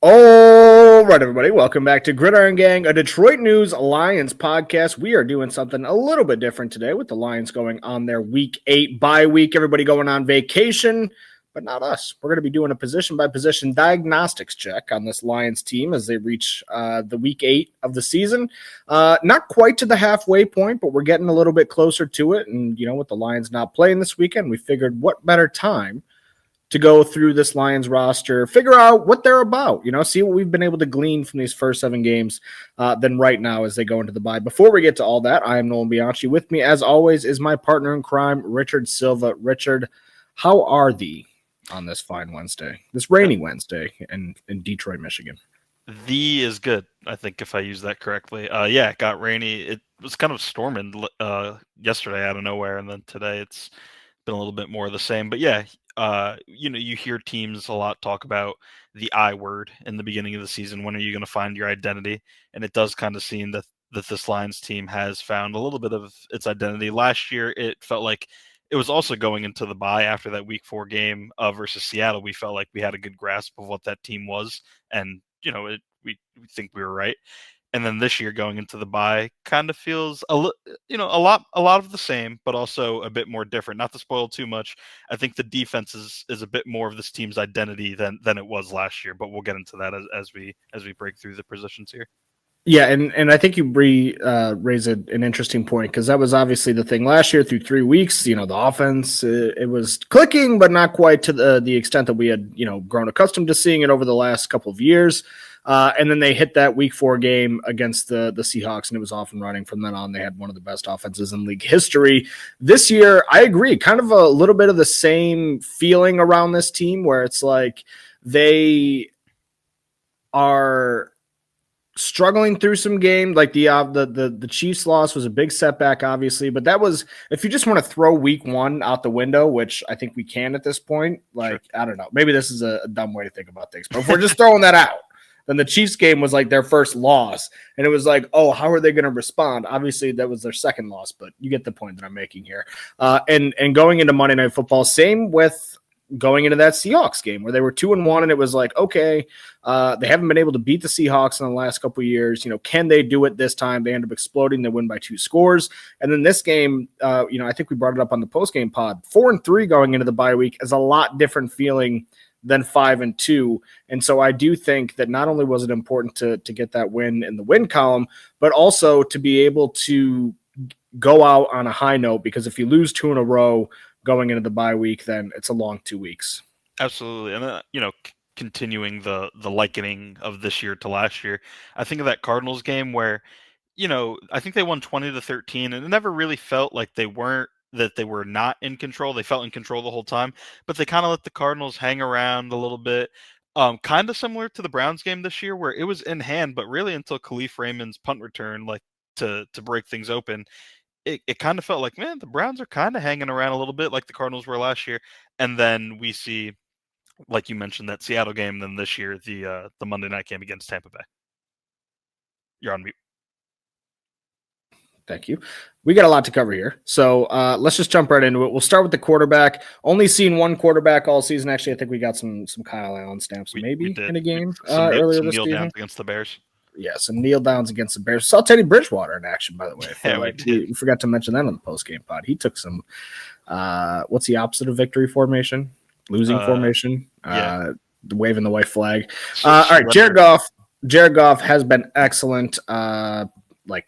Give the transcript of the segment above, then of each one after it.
All right, everybody, welcome back to Gridiron Gang, a Detroit News Lions podcast. We are doing something a little bit different today with the Lions going on their week 8 bye week. Everybody going on vacation, but not us. We're going to be doing a position-by-position diagnostics check on this Lions team as they reach the week 8 of the season. Not quite to the halfway point, but we're getting a little bit closer to it. And, with the Lions not playing this weekend, we figured what better time to go through this Lions roster, figure out what they're about, see what we've been able to glean from these first 7 games than right now as they go into the bye. Before we get to all that, I am Nolan Bianchi. With me, as always, is my partner in crime, Richard Silva. Richard, how are thee on this fine Wednesday, this rainy Wednesday in Detroit, Michigan? The is good, I think, if I use that correctly. Yeah, it got rainy. It was kind of storming yesterday out of nowhere, and then today it's been a little bit more of the same. But yeah, you hear teams a lot talk about the I word in the beginning of the season. When are you going to find your identity? And it does kind of seem that this Lions team has found a little bit of its identity. Last year, it felt like it was also going into the bye after that Week 4 game versus Seattle. We felt like we had a good grasp of what that team was, and we think we were right. And then this year going into the bye kind of feels a lot of the same, but also a bit more different. Not to spoil too much, I think the defense is a bit more of this team's identity than it was last year. But we'll get into that as we break through the positions here. Yeah, and I think you raise an interesting point because that was obviously the thing last year through 3 weeks. The offense it was clicking, but not quite to the extent that we had grown accustomed to seeing it over the last couple of years. And then they hit that Week 4 game against the Seahawks, and it was off and running from then on. They had one of the best offenses in league history. This year, I agree, kind of a little bit of the same feeling around this team where it's like they are struggling through some games. Like the Chiefs loss was a big setback, obviously, but that was, if you just want to throw week 1 out the window, which I think we can at this point, like, sure. I don't know, maybe this is a dumb way to think about things, but if we're just throwing that out, then the Chiefs game was like their first loss, and it was like, oh, how are they going to respond? Obviously, that was their second loss, but you get the point that I'm making here. And going into Monday Night Football, same with going into that Seahawks game where they were 2-1, and it was like, okay, they haven't been able to beat the Seahawks in the last couple of years. Can they do it this time? They end up exploding. They win by 2 scores. And then this game, I think we brought it up on the post-game pod, 4-3 going into the bye week is a lot different feeling than 5-2. And so I do think that not only was it important to get that win in the win column, but also to be able to go out on a high note, because if you lose 2 in a row going into the bye week, then it's a long 2 weeks. Absolutely. And continuing the likening of this year to last year, I think of that Cardinals game where I think they won 20-13, and it never really felt like they were not in control. They felt in control the whole time, but they kind of let the Cardinals hang around a little bit. Kind of similar to the Browns game this year where it was in hand, but really until Khalif Raymond's punt return, like to break things open, it kind of felt like, man, the Browns are kind of hanging around a little bit like the Cardinals were last year. And then we see, like you mentioned, that Seattle game. Then this year, the Monday night game against Tampa Bay. You're on mute. Thank you. We got a lot to cover here. So let's just jump right into it. We'll start with the quarterback. Only seen one quarterback all season. Actually, I think we got some Kyle Allen stamps maybe in a game earlier this season. Downs against the Bears. Yeah, some kneel downs against the Bears. Saw Teddy Bridgewater in action, by the way. We forgot to mention that on the post-game pod. He took some, what's the opposite of victory formation? Losing formation. Waving the white flag. All right, Jared Goff. Jared Goff has been excellent.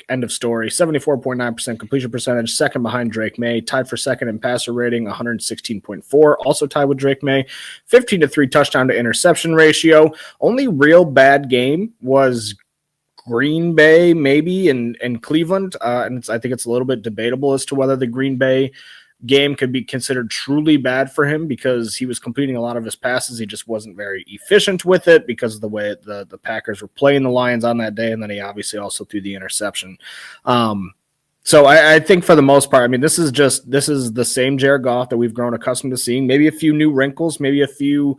End of story. 74.9% completion percentage, second behind Drake May, tied for second in passer rating, 116.4, also tied with Drake May. 15-3 touchdown to interception ratio. Only real bad game was Green Bay, maybe, and Cleveland. And I think it's a little bit debatable as to whether the Green Bay game could be considered truly bad for him because he was completing a lot of his passes. He just wasn't very efficient with it because of the way the Packers were playing the Lions on that day. And then he obviously also threw the interception. So I think for the most part, I mean, this is the same Jared Goff that we've grown accustomed to seeing. Maybe a few new wrinkles, maybe a few,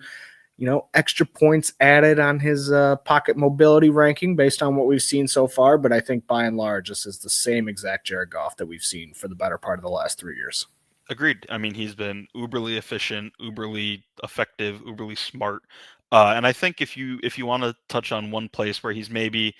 extra points added on his pocket mobility ranking based on what we've seen so far. But I think by and large, this is the same exact Jared Goff that we've seen for the better part of the last 3 years. Agreed. I mean, he's been uberly efficient, uberly effective, uberly smart. And I think if you want to touch on one place where he's maybe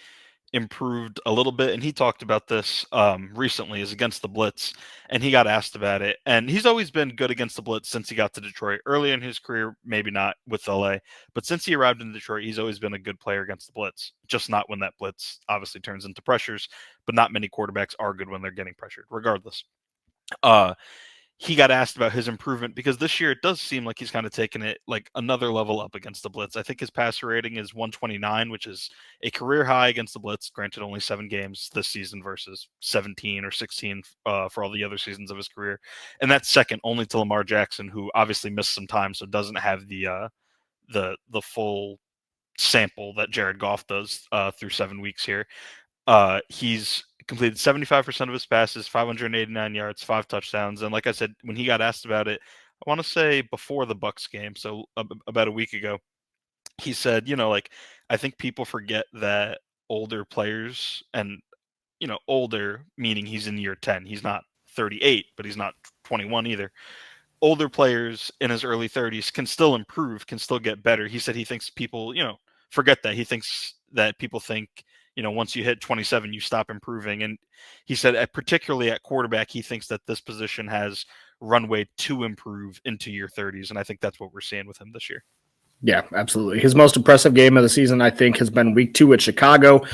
improved a little bit, and he talked about this recently, is against the blitz, and he got asked about it. And he's always been good against the blitz since he got to Detroit. Early in his career, maybe not with LA, but since he arrived in Detroit, he's always been a good player against the blitz. Just not when that blitz obviously turns into pressures, but not many quarterbacks are good when they're getting pressured, regardless. He got asked about his improvement because this year it does seem like he's kind of taken it like another level up against the blitz. I think his passer rating is 129, which is a career high against the blitz. Granted, only 7 games this season versus 17 or 16 for all the other seasons of his career, and that's second only to Lamar Jackson, who obviously missed some time, so doesn't have the full sample that Jared Goff does through 7 weeks here. He's completed 75% of his passes, 589 yards, 5 touchdowns. And like I said, when he got asked about it, I want to say before the Bucks game, so about a week ago, he said, like, I think people forget that older players, and, older meaning he's in year 10. He's not 38, but he's not 21 either. Older players in his early 30s can still improve, can still get better. He said he thinks people, forget that. He thinks that people think, once you hit 27, you stop improving. And he said, particularly at quarterback, he thinks that this position has runway to improve into your 30s. And I think that's what we're seeing with him this year. Yeah, absolutely. His most impressive game of the season, I think, has been week 2 at Chicago.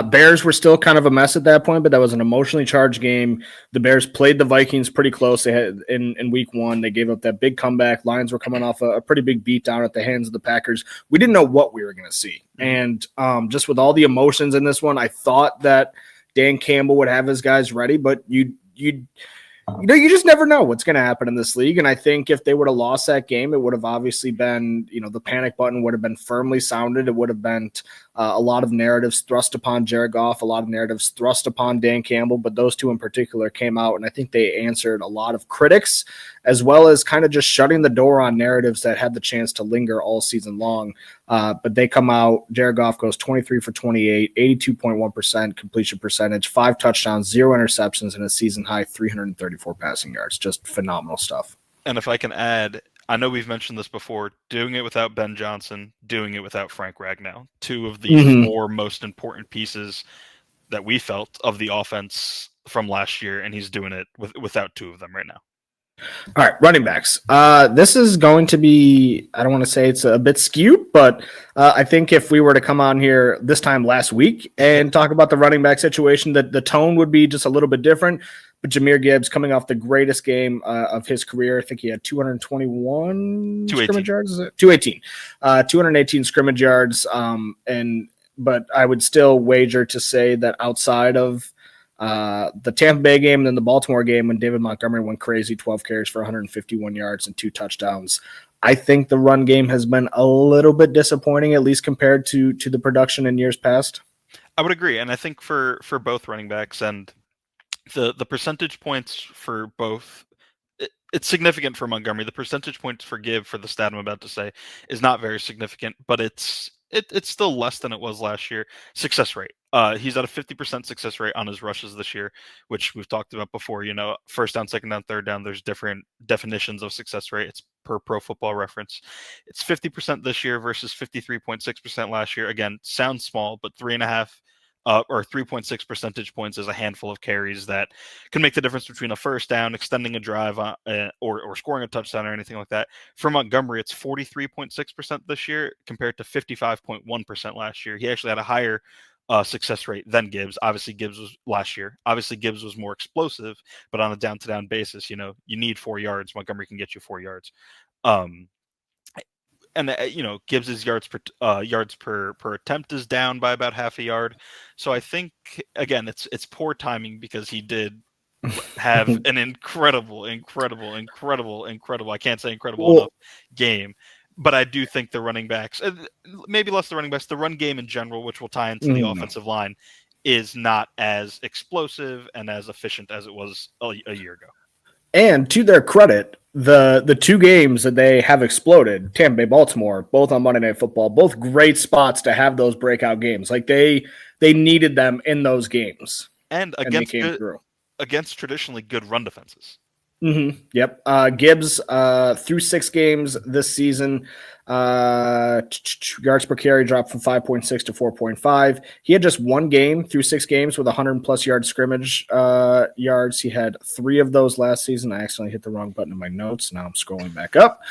Bears were still kind of a mess at that point, but that was an emotionally charged game. The Bears played the Vikings pretty close. They had in week 1. They gave up that big comeback. Lions were coming off a pretty big beatdown at the hands of the Packers. We didn't know what we were going to see. And just with all the emotions in this one, I thought that Dan Campbell would have his guys ready, but you just never know what's going to happen in this league. And I think if they would have lost that game, it would have obviously been, the panic button would have been firmly sounded. It would have been a lot of narratives thrust upon Jared Goff, a lot of narratives thrust upon Dan Campbell, but those two in particular came out, and I think they answered a lot of critics, as well as kind of just shutting the door on narratives that had the chance to linger all season long. But they come out, Jared Goff goes 23 for 28, 82.1% completion percentage, 5 touchdowns, 0 interceptions, and a season high 334 passing yards. Just phenomenal stuff. And if I can add, I know we've mentioned this before, doing it without Ben Johnson, doing it without Frank Ragnow, 2 of the 4 most important pieces that we felt of the offense from last year, and he's doing it without 2 of them right now. All right, running backs. This is going to be, I don't want to say it's a bit skewed, but I think if we were to come on here this time last week and talk about the running back situation, that the tone would be just a little bit different. But Jahmyr Gibbs coming off the greatest game of his career. I think he had 221 scrimmage yards. 218. 218 scrimmage yards. But I would still wager to say that outside of the Tampa Bay game and then the Baltimore game when David Montgomery went crazy, 12 carries for 151 yards and 2 touchdowns, I think the run game has been a little bit disappointing, at least compared to the production in years past. I would agree. And I think for both running backs, and the percentage points for both, it's significant for Montgomery. The percentage points for Gibb, for the stat I'm about to say, is not very significant, but it's still less than it was last year. Success rate. He's at a 50% success rate on his rushes this year, which we've talked about before. First down, second down, third down, there's different definitions of success rate. It's per Pro Football Reference. It's 50% this year versus 53.6% last year. Again, sounds small, but 3.6 percentage points is a handful of carries that can make the difference between a first down, extending a drive, or scoring a touchdown or anything like that. For Montgomery, it's 43.6% this year compared to 55.1% last year. He actually had a higher success rate than Gibbs. Obviously, Gibbs was last year. Obviously, Gibbs was more explosive, but on a down-to-down basis, you need 4 yards. Montgomery can get you 4 yards. And Gibbs's yards per attempt is down by about half a yard. So I think, again, it's poor timing because he did have an incredible, I can't say incredible enough game. But I do think the running backs, maybe less the running backs, the run game in general, which will tie into the offensive line, is not as explosive and as efficient as it was a year ago. And to their credit, the 2 games that they have exploded, Tampa Bay, Baltimore, both on Monday Night Football, both great spots to have those breakout games. Like they needed them in those games. And against traditionally good run defenses. Yep. Gibbs through 6 games this season, Yards per carry dropped from 5.6 to 4.5. He had just one game through 6 games with 100+ yard scrimmage yards. He had 3 of those last season. I accidentally hit the wrong button in my notes. Now I'm scrolling back up.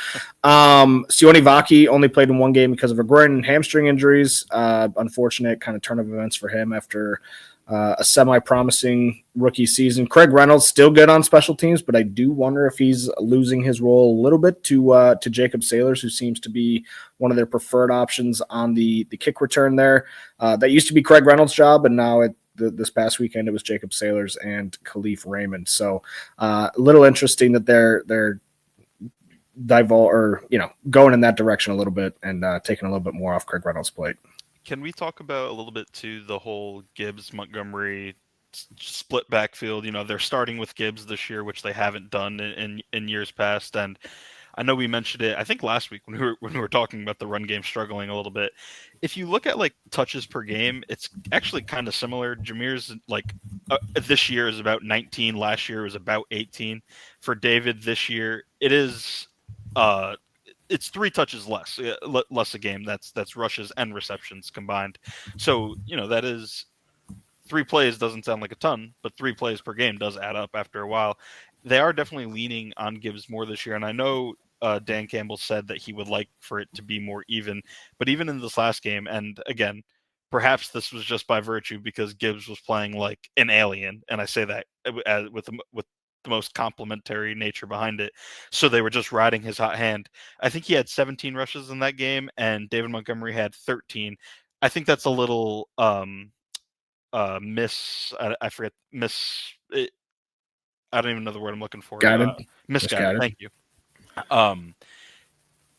Sione Vaki only played in one game because of a groin and hamstring injuries. Unfortunate kind of turn of events for him after a semi-promising rookie season. Craig Reynolds still good on special teams, but I do wonder if he's losing his role a little bit to Jacob Sailors, who seems to be one of their preferred options on the kick return there. That used to be Craig Reynolds' job, and now this past weekend it was Jacob Sailors and Khalif Raymond. So a little interesting that they're going in that direction a little bit and taking a little bit more off Craig Reynolds' plate. Can we talk about a little bit to the whole Gibbs Montgomery split backfield? They're starting with Gibbs this year, which they haven't done in years past. And I know we mentioned it, I think last week when we were talking about the run game struggling a little bit. If you look at like touches per game, it's actually kind of similar. Jameer's this year is about 19. Last year was about 18. For David this year, it is it's 3 touches less a game. That's rushes and receptions combined. So that is 3 plays. Doesn't sound like a ton, but 3 plays per game does add up after a while. They are definitely leaning on Gibbs more this year, and I know Dan Campbell said that he would like for it to be more even. But even in this last game, and again, perhaps this was just by virtue because Gibbs was playing like an alien, and I say that with the most complimentary nature behind it. So they were just riding his hot hand. I think he had 17 rushes in that game, and David Montgomery had 13. I think that's a little misguided. I don't even know the word I'm looking for. Misguided. Thank you.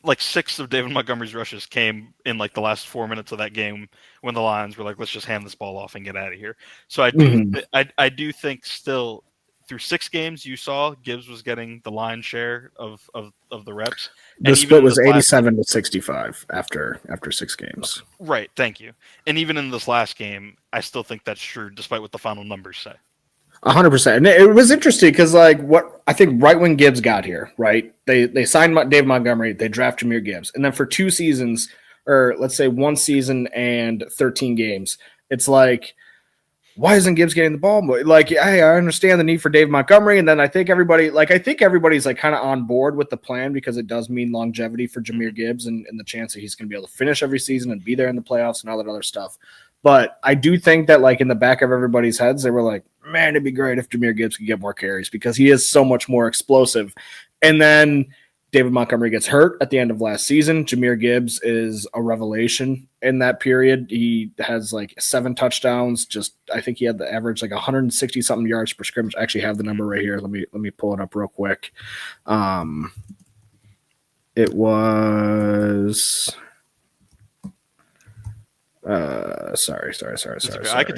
Like 6 of David Montgomery's rushes came in like the last 4 minutes of that game when the Lions were like, let's just hand this ball off and get out of here. So I do think still through 6 games you saw Gibbs was getting the lion's share of the reps. The split was 87 to 65 after 6 games. Right. Thank you. And even in this last game, I still think that's true despite what the final numbers say. 100%. And it was interesting because, like, what I think right when Gibbs got here, right, they signed David Montgomery, they draft Jahmyr Gibbs. And then for 2 seasons, or let's say 1 season and 13 games, it's like, why isn't Gibbs getting the ball more? Like, hey, I understand the need for David Montgomery. And then I think everybody's like kind of on board with the plan because it does mean longevity for Jahmyr Gibbs and the chance that he's going to be able to finish every season and be there in the playoffs and all that other stuff. But I do think that, like, in the back of everybody's heads, they were like, man, it'd be great if Jahmyr Gibbs could get more carries because he is so much more explosive. And then David Montgomery gets hurt at the end of last season. Jahmyr Gibbs is a revelation in that period. He has like 7 touchdowns. I think he had the average like 160 something yards per scrimmage. I actually have the number right here. Let me pull it up real quick. It was. Sorry. I could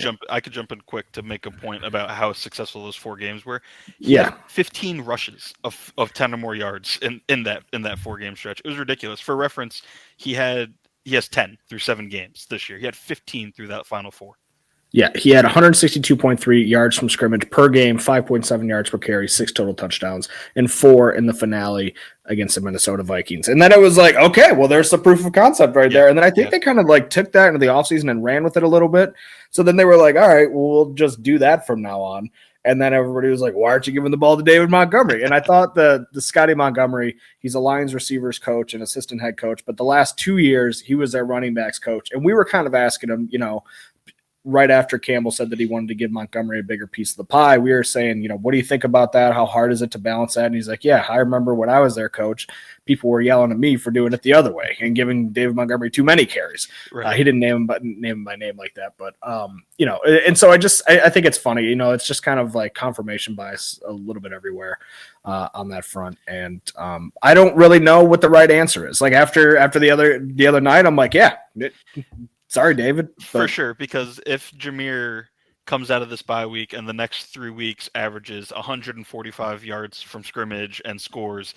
jump in quick to make a point about how successful those 4 games were. He had 15 rushes of 10 or more yards in that 4-game stretch. It was ridiculous. For reference, he has 10 through 7 games this year. He had 15 through that final 4. Yeah, he had 162.3 yards from scrimmage per game, 5.7 yards per carry, 6 total touchdowns, and 4 in the finale against the Minnesota Vikings. And then it was like, okay, well, there's the proof of concept right there. And then I think they kind of like took that into the offseason and ran with it a little bit. So then they were like, all right, well, we'll just do that from now on. And then everybody was like, why aren't you giving the ball to David Montgomery? And I thought the Scotty Montgomery, he's a Lions receivers coach and assistant head coach. But the last 2 years, he was their running backs coach. And we were kind of asking him, right after Campbell said that he wanted to give Montgomery a bigger piece of the pie, we were saying, what do you think about that? How hard is it to balance that? And he's like, yeah, I remember when I was their coach, people were yelling at me for doing it the other way and giving David Montgomery too many carries. Right. He didn't name him by name like that, but and so I think it's funny, it's just kind of like confirmation bias a little bit everywhere on that front. And I don't really know what the right answer is. Like after the other night, I'm like, yeah, sorry, David. For sure, because if Jahmyr comes out of this bye week and the next 3 weeks averages 145 yards from scrimmage and scores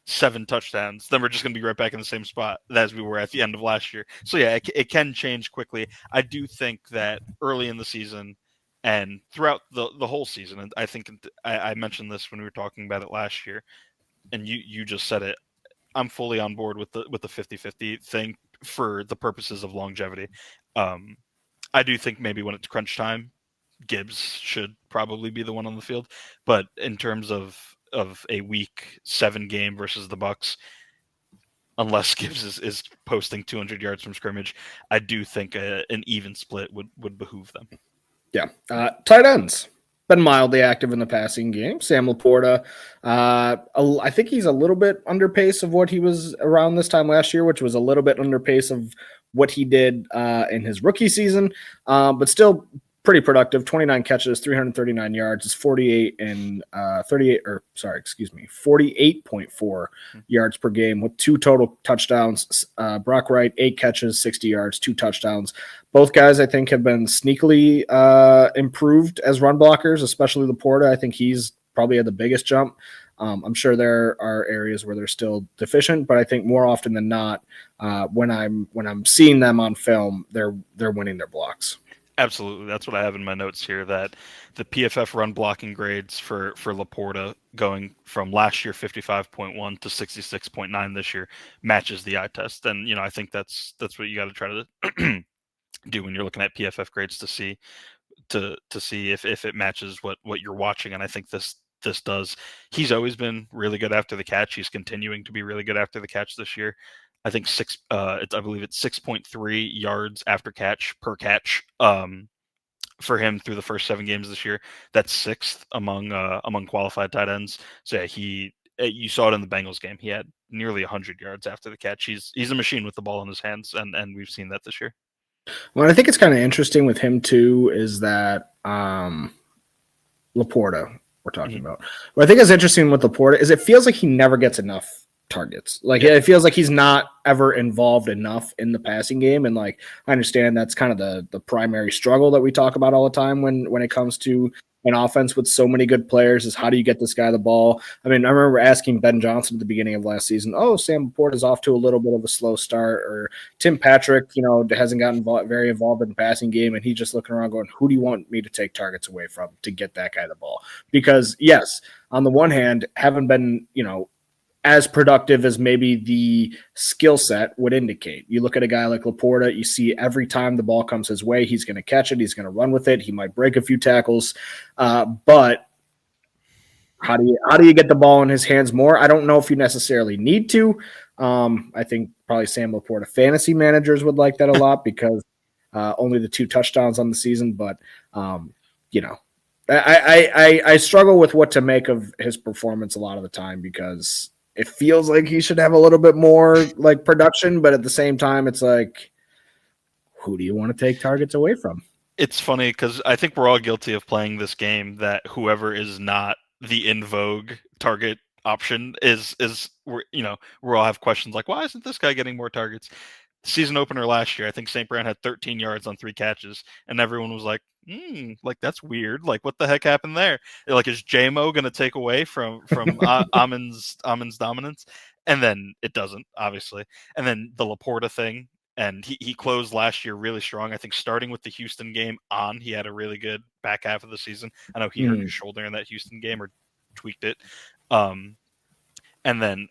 7 touchdowns, then we're just going to be right back in the same spot as we were at the end of last year. So yeah, it can change quickly. I do think that early in the season and throughout the whole season, and I think I mentioned this when we were talking about it last year, and you just said it, I'm fully on board with the 50-50 thing for the purposes of longevity. I do think maybe when it's crunch time, Gibbs should probably be the one on the field. But in terms of a week 7 game versus the Bucks, unless Gibbs is posting 200 yards from scrimmage, I do think an even split would behoove them. Yeah. Tight ends. Been mildly active in the passing game. Sam Laporta, I think he's a little bit under pace of what he was around this time last year, which was a little bit under pace of what he did in his rookie season, but still pretty productive. 29 catches, 339 yards, is 48.4 yards per game with 2 total touchdowns. Brock Wright, 8 catches, 60 yards, 2 touchdowns. Both guys, I think, have been sneakily improved as run blockers, especially Laporta. I think he's probably had the biggest jump. I'm sure there are areas where they're still deficient, but I think more often than not, when I'm seeing them on film, they're winning their blocks. Absolutely. That's what I have in my notes here, that the PFF run blocking grades for Laporta going from last year 55.1 to 66.9 this year matches the eye test. And, I think that's what you got to try to do when you're looking at PFF grades to see if it matches what you're watching. And I think this does. He's always been really good after the catch. He's continuing to be really good after the catch this year. I think I believe it's 6.3 yards after catch per catch for him through the first 7 games this year. That's 6th among qualified tight ends. So yeah, you saw it in the Bengals game. He had nearly 100 yards after the catch. He's a machine with the ball in his hands, and we've seen that this year. Well, I think it's kind of interesting with him too is that Laporta we're talking about. What I think is interesting with Laporta is it feels like he never gets enough targets. Like it feels like he's not ever involved enough in the passing game. And like, I understand that's kind of the primary struggle that we talk about all the time when it comes to an offense with so many good players is how do you get this guy the ball? I mean, I remember asking Ben Johnson at the beginning of last season, Sam Laporta is off to a little bit of a slow start, or Tim Patrick, hasn't gotten very involved in the passing game. And he's just looking around going, who do you want me to take targets away from to get that guy the ball? Because yes, on the one hand, haven't been, as productive as maybe the skill set would indicate. You look at a guy like Laporta, you see every time the ball comes his way, he's going to catch it, he's going to run with it, he might break a few tackles, but how do you get the ball in his hands more? I don't know if you necessarily need to. I think probably Sam Laporta fantasy managers would like that a lot because only the 2 touchdowns on the season, but I struggle with what to make of his performance a lot of the time because it feels like he should have a little bit more like production, but at the same time, it's like, who do you want to take targets away from? It's funny because I think we're all guilty of playing this game that whoever is not the in vogue target option is we all have questions like, why isn't this guy getting more targets? Season opener last year, I think St. Brown had 13 yards on 3 catches, and everyone was like, like that's weird. Like, what the heck happened there? Like, is JMO going to take away from Amin's dominance? And then it doesn't, obviously. And then the Laporta thing, and he closed last year really strong. I think starting with the Houston game on, he had a really good back half of the season. I know he hurt his shoulder in that Houston game or tweaked it. And then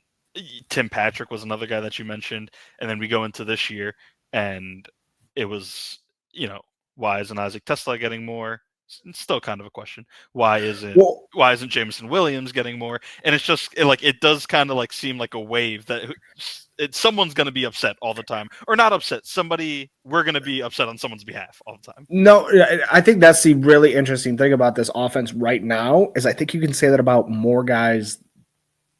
Tim Patrick was another guy that you mentioned. And then we go into this year, and it was, why isn't Isaac Tesla getting more? It's still kind of a question. Why isn't Jameson Williams getting more? And it's just it does kind of seem like a wave that someone's going to be upset all the time, or not upset. We're going to be upset on someone's behalf all the time. No, I think that's the really interesting thing about this offense right now is I think you can say that about more guys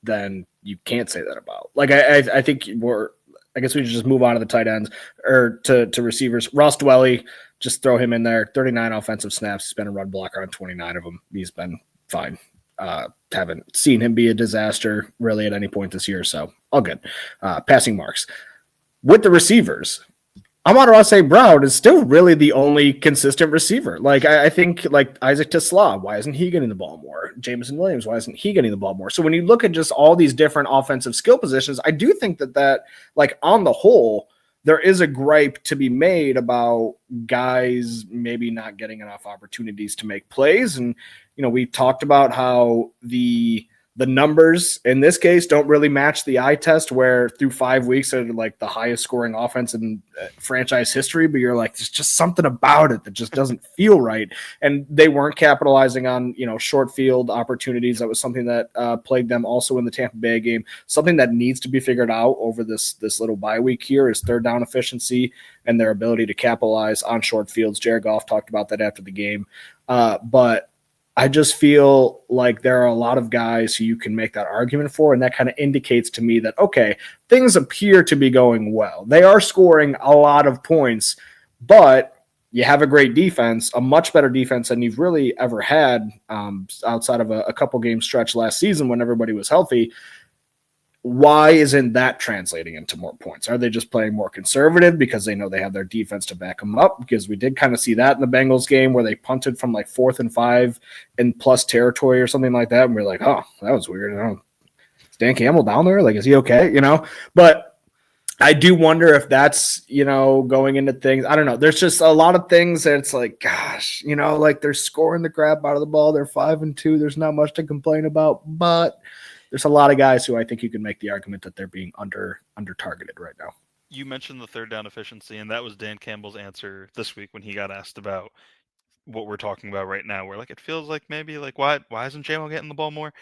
than you can't say that about. Like I think I guess we should just move on to the tight ends or to receivers. Ross Dwelly, just throw him in there. 39 offensive snaps. He's been a run blocker on 29 of them. He's been fine. Haven't seen him be a disaster really at any point this year, so all good. Passing marks. With the receivers, Amon-Ra St. Brown is still really the only consistent receiver. Like I think like Isaac Tesla, why isn't he getting the ball more? Jameson Williams, why isn't he getting the ball more? So when you look at just all these different offensive skill positions, I do think that like on the whole, there is a gripe to be made about guys maybe not getting enough opportunities to make plays. And, we talked about how the the numbers in this case don't really match the eye test, where through 5 weeks they're like the highest scoring offense in franchise history, but you're like, there's just something about it that just doesn't feel right. And they weren't capitalizing on, short field opportunities. That was something that plagued them also in the Tampa Bay game. Something that needs to be figured out over this little bye week here is third down efficiency and their ability to capitalize on short fields. Jared Goff talked about that after the game. But I just feel like there are a lot of guys who you can make that argument for, and that kind of indicates to me that, okay, things appear to be going well. They are scoring a lot of points, but you have a great defense, a much better defense than you've really ever had outside of a couple game stretch last season when everybody was healthy. Why isn't that translating into more points? Are they just playing more conservative because they know they have their defense to back them up? Because we did kind of see that in the Bengals game where they punted from like 4th and 5 in plus territory or something like that. And we're like, oh, that was weird. Is Dan Campbell down there? Like, is he okay? But I do wonder if that's, going into things. I don't know. There's just a lot of things that it's like, gosh, like they're scoring the crap out of the ball. They're 5-2. There's not much to complain about, but there's a lot of guys who I think you can make the argument that they're being under targeted right now. You mentioned the third down efficiency, and that was Dan Campbell's answer this week when he got asked about what we're talking about right now. Where like it feels like maybe like why isn't JMO getting the ball more?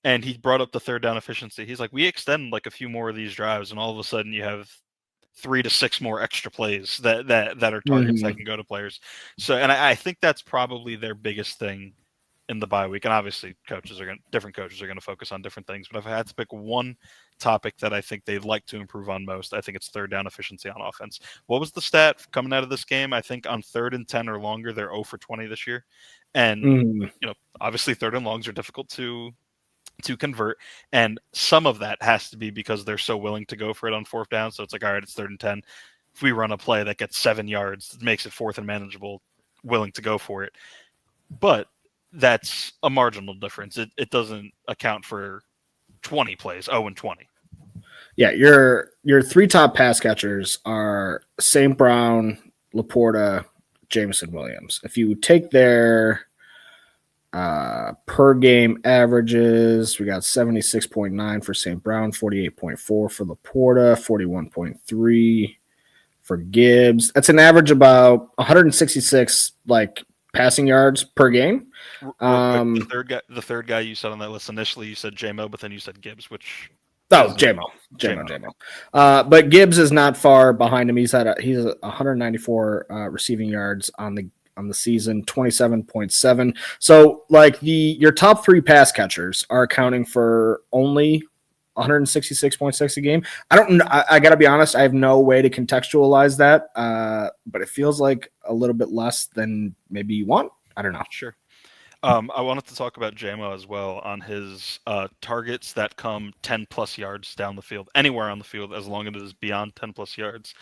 And he brought up the third down efficiency. He's like, we extend like a few more of these drives, and all of a sudden you have 3 to 6 more extra plays that are targets that can go to players. So, and I think that's probably their biggest thing in the bye week. And obviously different coaches are going to focus on different things, but if I had to pick one topic that I think they'd like to improve on most, I think it's third down efficiency on offense. What was the stat coming out of this game? I think on 3rd and 10 or longer, they're 0 for 20 this year. And obviously 3rd and longs are difficult to convert, and some of that has to be because they're so willing to go for it on 4th down. So it's like, all right, it's 3rd and 10. If we run a play that gets 7 yards, it makes it 4th and manageable, willing to go for it. But that's a marginal difference. It doesn't account for 20 plays, 0 and 20. Yeah, your 3 top pass catchers are St. Brown, Laporta, Jameson Williams. If you take their per game averages, we got 76.9 for St. Brown, 48.4 for Laporta, 41.3 for Gibbs. That's an average about 166 passing yards per game. The third guy you said on that list initially, you said JMO, but then you said Gibbs, which JMO. But Gibbs is not far behind him. He's 194 receiving yards on the season, 27.7. So your top 3 pass catchers are accounting for only 166.6 a game. I got to be honest, I have no way to contextualize that, but it feels like a little bit less than maybe you want. I don't know. Sure. I wanted to talk about JMO as well on his targets that come 10 plus yards down the field, anywhere on the field, as long as it is beyond 10 plus yards.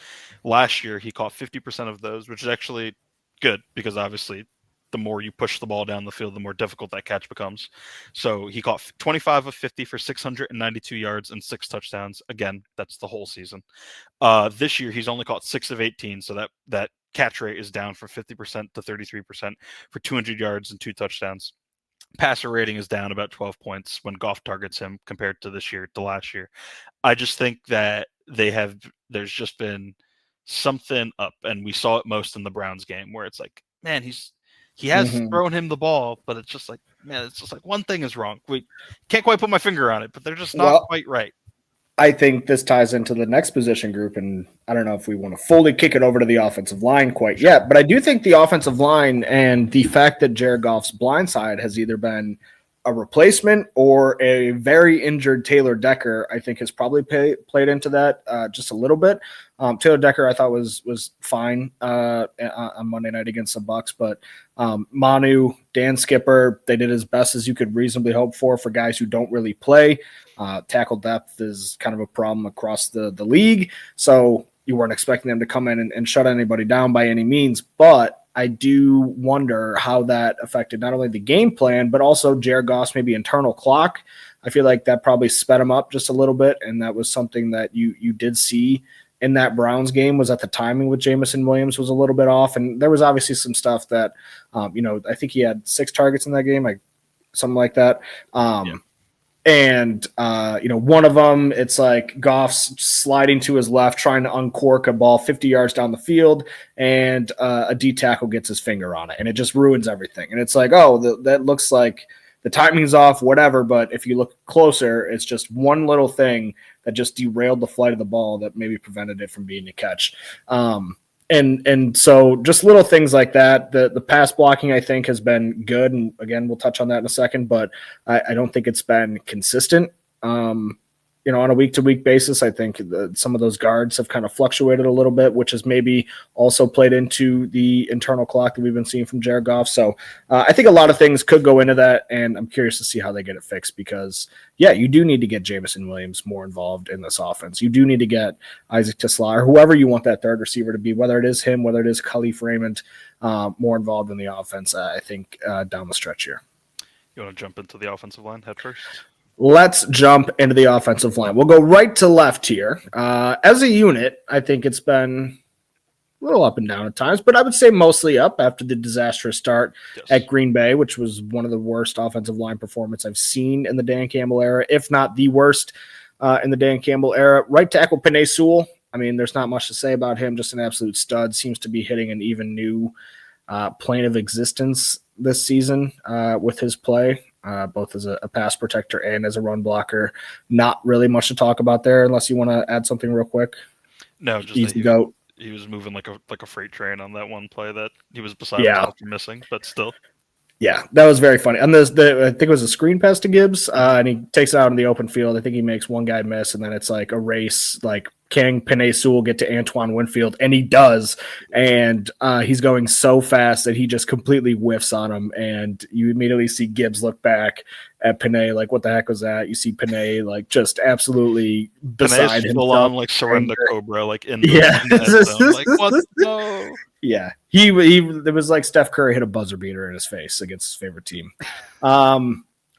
Last year, he caught 50% of those, which is actually good because obviously the more you push the ball down the field, the more difficult that catch becomes. So he caught 25 of 50 for 692 yards and 6 touchdowns. Again, that's the whole season. This year, he's only caught 6 of 18. So that catch rate is down from 50% to 33% for 200 yards and 2 touchdowns. Passer rating is down about 12 points when Goff targets him compared to last year. I just think that there's just been something up, and we saw it most in the Browns game where it's like, man, he has thrown him the ball, but it's just like, man, it's just like one thing is wrong. We can't quite put my finger on it, but they're just not quite right. I think this ties into the next position group, and I don't know if we want to fully kick it over to the offensive line quite yet, but I do think the offensive line and the fact that Jared Goff's blind side has either been a replacement or a very injured Taylor Decker, I think has probably played into that just a little bit. Taylor Decker, I thought was fine on Monday night against the Bucs, but Manu, Dan Skipper, they did as best as you could reasonably hope for guys who don't really play. Tackle depth is kind of a problem across the league, so you weren't expecting them to come in and shut anybody down by any means, but I do wonder how that affected not only the game plan, but also Jared Goff's maybe internal clock. I feel like that probably sped him up just a little bit, and that was something that you did see in that Browns game, was that the timing with Jameson Williams was a little bit off, and there was obviously some stuff that, I think he had 6 targets in that game, something like that. And, one of them, it's like Goff's sliding to his left, trying to uncork a ball 50 yards down the field, and a D tackle gets his finger on it, and it just ruins everything. And it's like, that looks like the timing's off, whatever. But if you look closer, it's just one little thing that just derailed the flight of the ball that maybe prevented it from being a catch. And so just little things like that. The pass blocking, I think, has been good. And again, we'll touch on that in a second, but I don't think it's been consistent. On a week-to-week basis, I think some of those guards have kind of fluctuated a little bit, which has maybe also played into the internal clock that we've been seeing from Jared Goff. So I think a lot of things could go into that, and I'm curious to see how they get it fixed because, you do need to get Jameson Williams more involved in this offense. You do need to get Isaac Tisla or whoever you want that third receiver to be, whether it is him, whether it is Khalif Raymond, more involved in the offense, I think, down the stretch here. You want to jump into the offensive line head first? Let's jump into the offensive line. We'll go right to left here. As a unit, I think it's been a little up and down at times, but I would say mostly up after the disastrous start at Green Bay, which was one of the worst offensive line performance I've seen in the Dan Campbell era, if not the worst in the Dan Campbell era. Right tackle Penei Sewell. I mean, there's not much to say about him, just an absolute stud. Seems to be hitting an even new plane of existence this season with his play. Both as a pass protector and as a run blocker. Not really much to talk about there unless you want to add something real quick. No, just easy go. He was moving like a freight train on that one play that he was beside himself missing, but still. Yeah, that was very funny. And I think it was a screen pass to Gibbs, and he takes it out in the open field. I think he makes one guy miss, and then it's like a race, like, can Penei Sewell get to Antoine Winfield? And he does, and he's going so fast that he just completely whiffs on him, and you immediately see Gibbs look back at Penei, like, what the heck was that? You see Penei, like, just absolutely beside himself. Full on, like, surrender Cobra, like, in the zone. Like, what? No. Yeah, he it was like Steph Curry hit a buzzer beater in his face against his favorite team.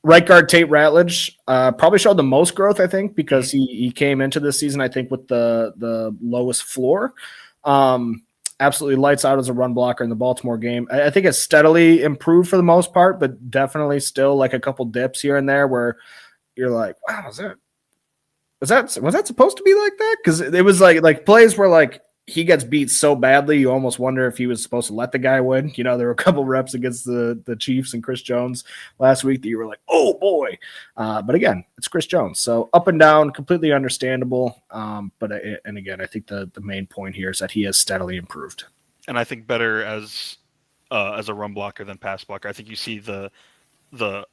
Right guard Tate Ratledge probably showed the most growth, I think, because he came into this season, I think, with the lowest floor. Absolutely lights out as a run blocker in the Baltimore game. I think it's steadily improved for the most part, but definitely still like a couple dips here and there where you're like, wow, was that supposed to be like that? Because it was like plays where like he gets beat so badly, you almost wonder if he was supposed to let the guy win. There were a couple reps against the Chiefs and Chris Jones last week that you were like, oh boy. But again, it's Chris Jones. So up and down, completely understandable. But again, I think the main point here is that he has steadily improved. And I think better as a run blocker than pass blocker. I think you see the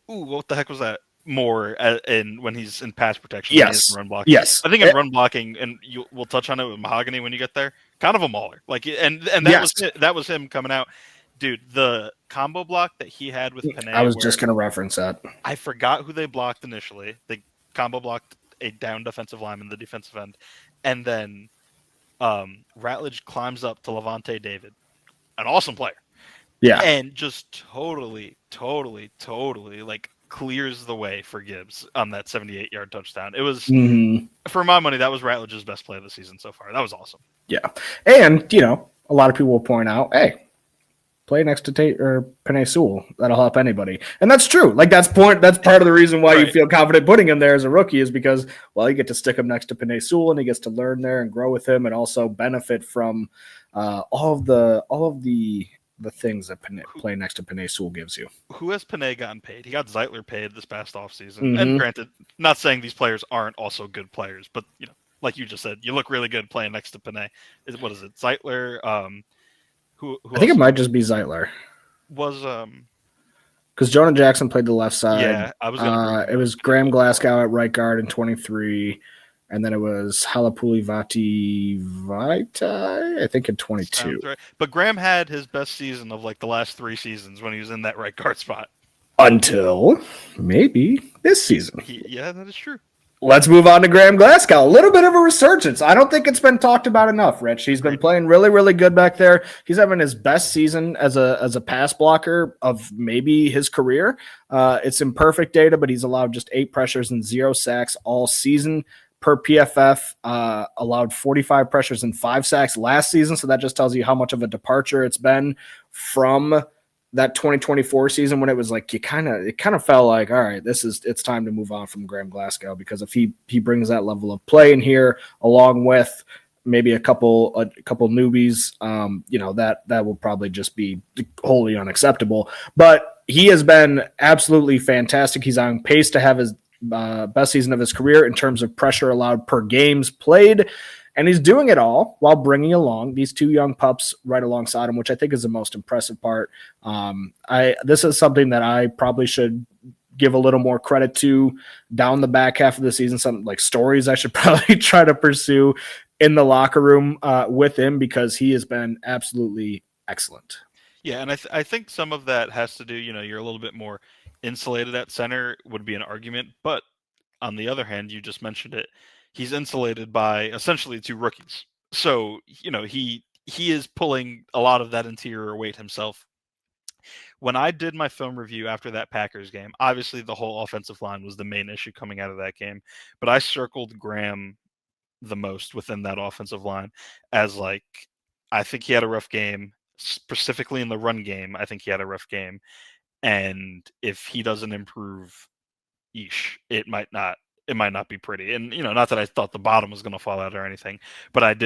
what the heck was that? More when he's in pass protection. Yes. Run blocking. Yes. I think in run blocking, and we'll touch on it with Mahogany when you get there. Kind of a mauler, like, and that was him coming out, dude. The combo block that he had with Penei. I was just gonna reference that. I forgot who they blocked initially. They combo blocked a down defensive lineman in the defensive end, and then Ratledge climbs up to Levante David, an awesome player. Yeah, and just totally like clears the way for Gibbs on that 78-yard touchdown. It was, for my money, that was Ratledge's best play of the season so far. That was awesome. Yeah. And, a lot of people will point out, hey, play next to Tate or Penei Sewell. That'll help anybody. And that's true. Like, that's part of the reason why you feel confident putting him there as a rookie is because, you get to stick him next to Penei Sewell and he gets to learn there and grow with him and also benefit from all of the things that playing next to Penei Sewell gives you. Who has Penei gotten paid? He got Zeitler paid this past offseason. And granted, not saying these players aren't also good players, but, like you just said, you look really good playing next to Penei. What is it? Zeitler? Who I think it might just be Zeitler. Was because Jonah Jackson played the left side. Yeah, I was gonna it was Graham Glasgow at right guard in 23. And then it was Halapuli Vaitai, I think, in 22. Right. But Graham had his best season of like the last 3 seasons when he was in that right guard spot. Until maybe this season. Yeah, that is true. Let's move on to Graham Glasgow. A little bit of a resurgence. I don't think it's been talked about enough, Rich. He's been playing really, really good back there. He's having his best season as a pass blocker of maybe his career. It's imperfect data, but he's allowed just 8 pressures and 0 sacks all season. Per PFF, allowed 45 pressures and 5 sacks last season. So that just tells you how much of a departure it's been from that 2024 season when it was like it kind of felt like, all right, it's time to move on from Graham Glasgow, because if he brings that level of play in here along with maybe a couple newbies, that will probably just be wholly unacceptable. But he has been absolutely fantastic. He's on pace to have his best season of his career in terms of pressure allowed per games played. And he's doing it all while bringing along these two young pups right alongside him, which I think is the most impressive part. This is something that I probably should give a little more credit to down the back half of the season. Some like stories I should probably try to pursue in the locker room with him, because he has been absolutely excellent. Yeah, and I think some of that has to do, you're a little bit more insulated at center would be an argument, but on the other hand, you just mentioned it, he's insulated by essentially two rookies. So, he is pulling a lot of that interior weight himself. When I did my film review after that Packers game, obviously the whole offensive line was the main issue coming out of that game, but I circled Graham the most within that offensive line as like, I think he had a rough game, specifically in the run game. I think he had a rough game. And if he doesn't improve, it might not be pretty. And, not that I thought the bottom was going to fall out or anything, but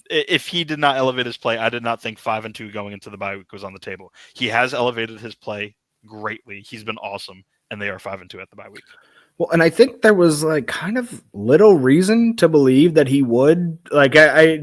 if he did not elevate his play, I did not think 5-2 going into the bye week was on the table. He has elevated his play greatly. He's been awesome, and they are 5-2 at the bye week. Well, and I think there was like kind of little reason to believe that he would. Like, I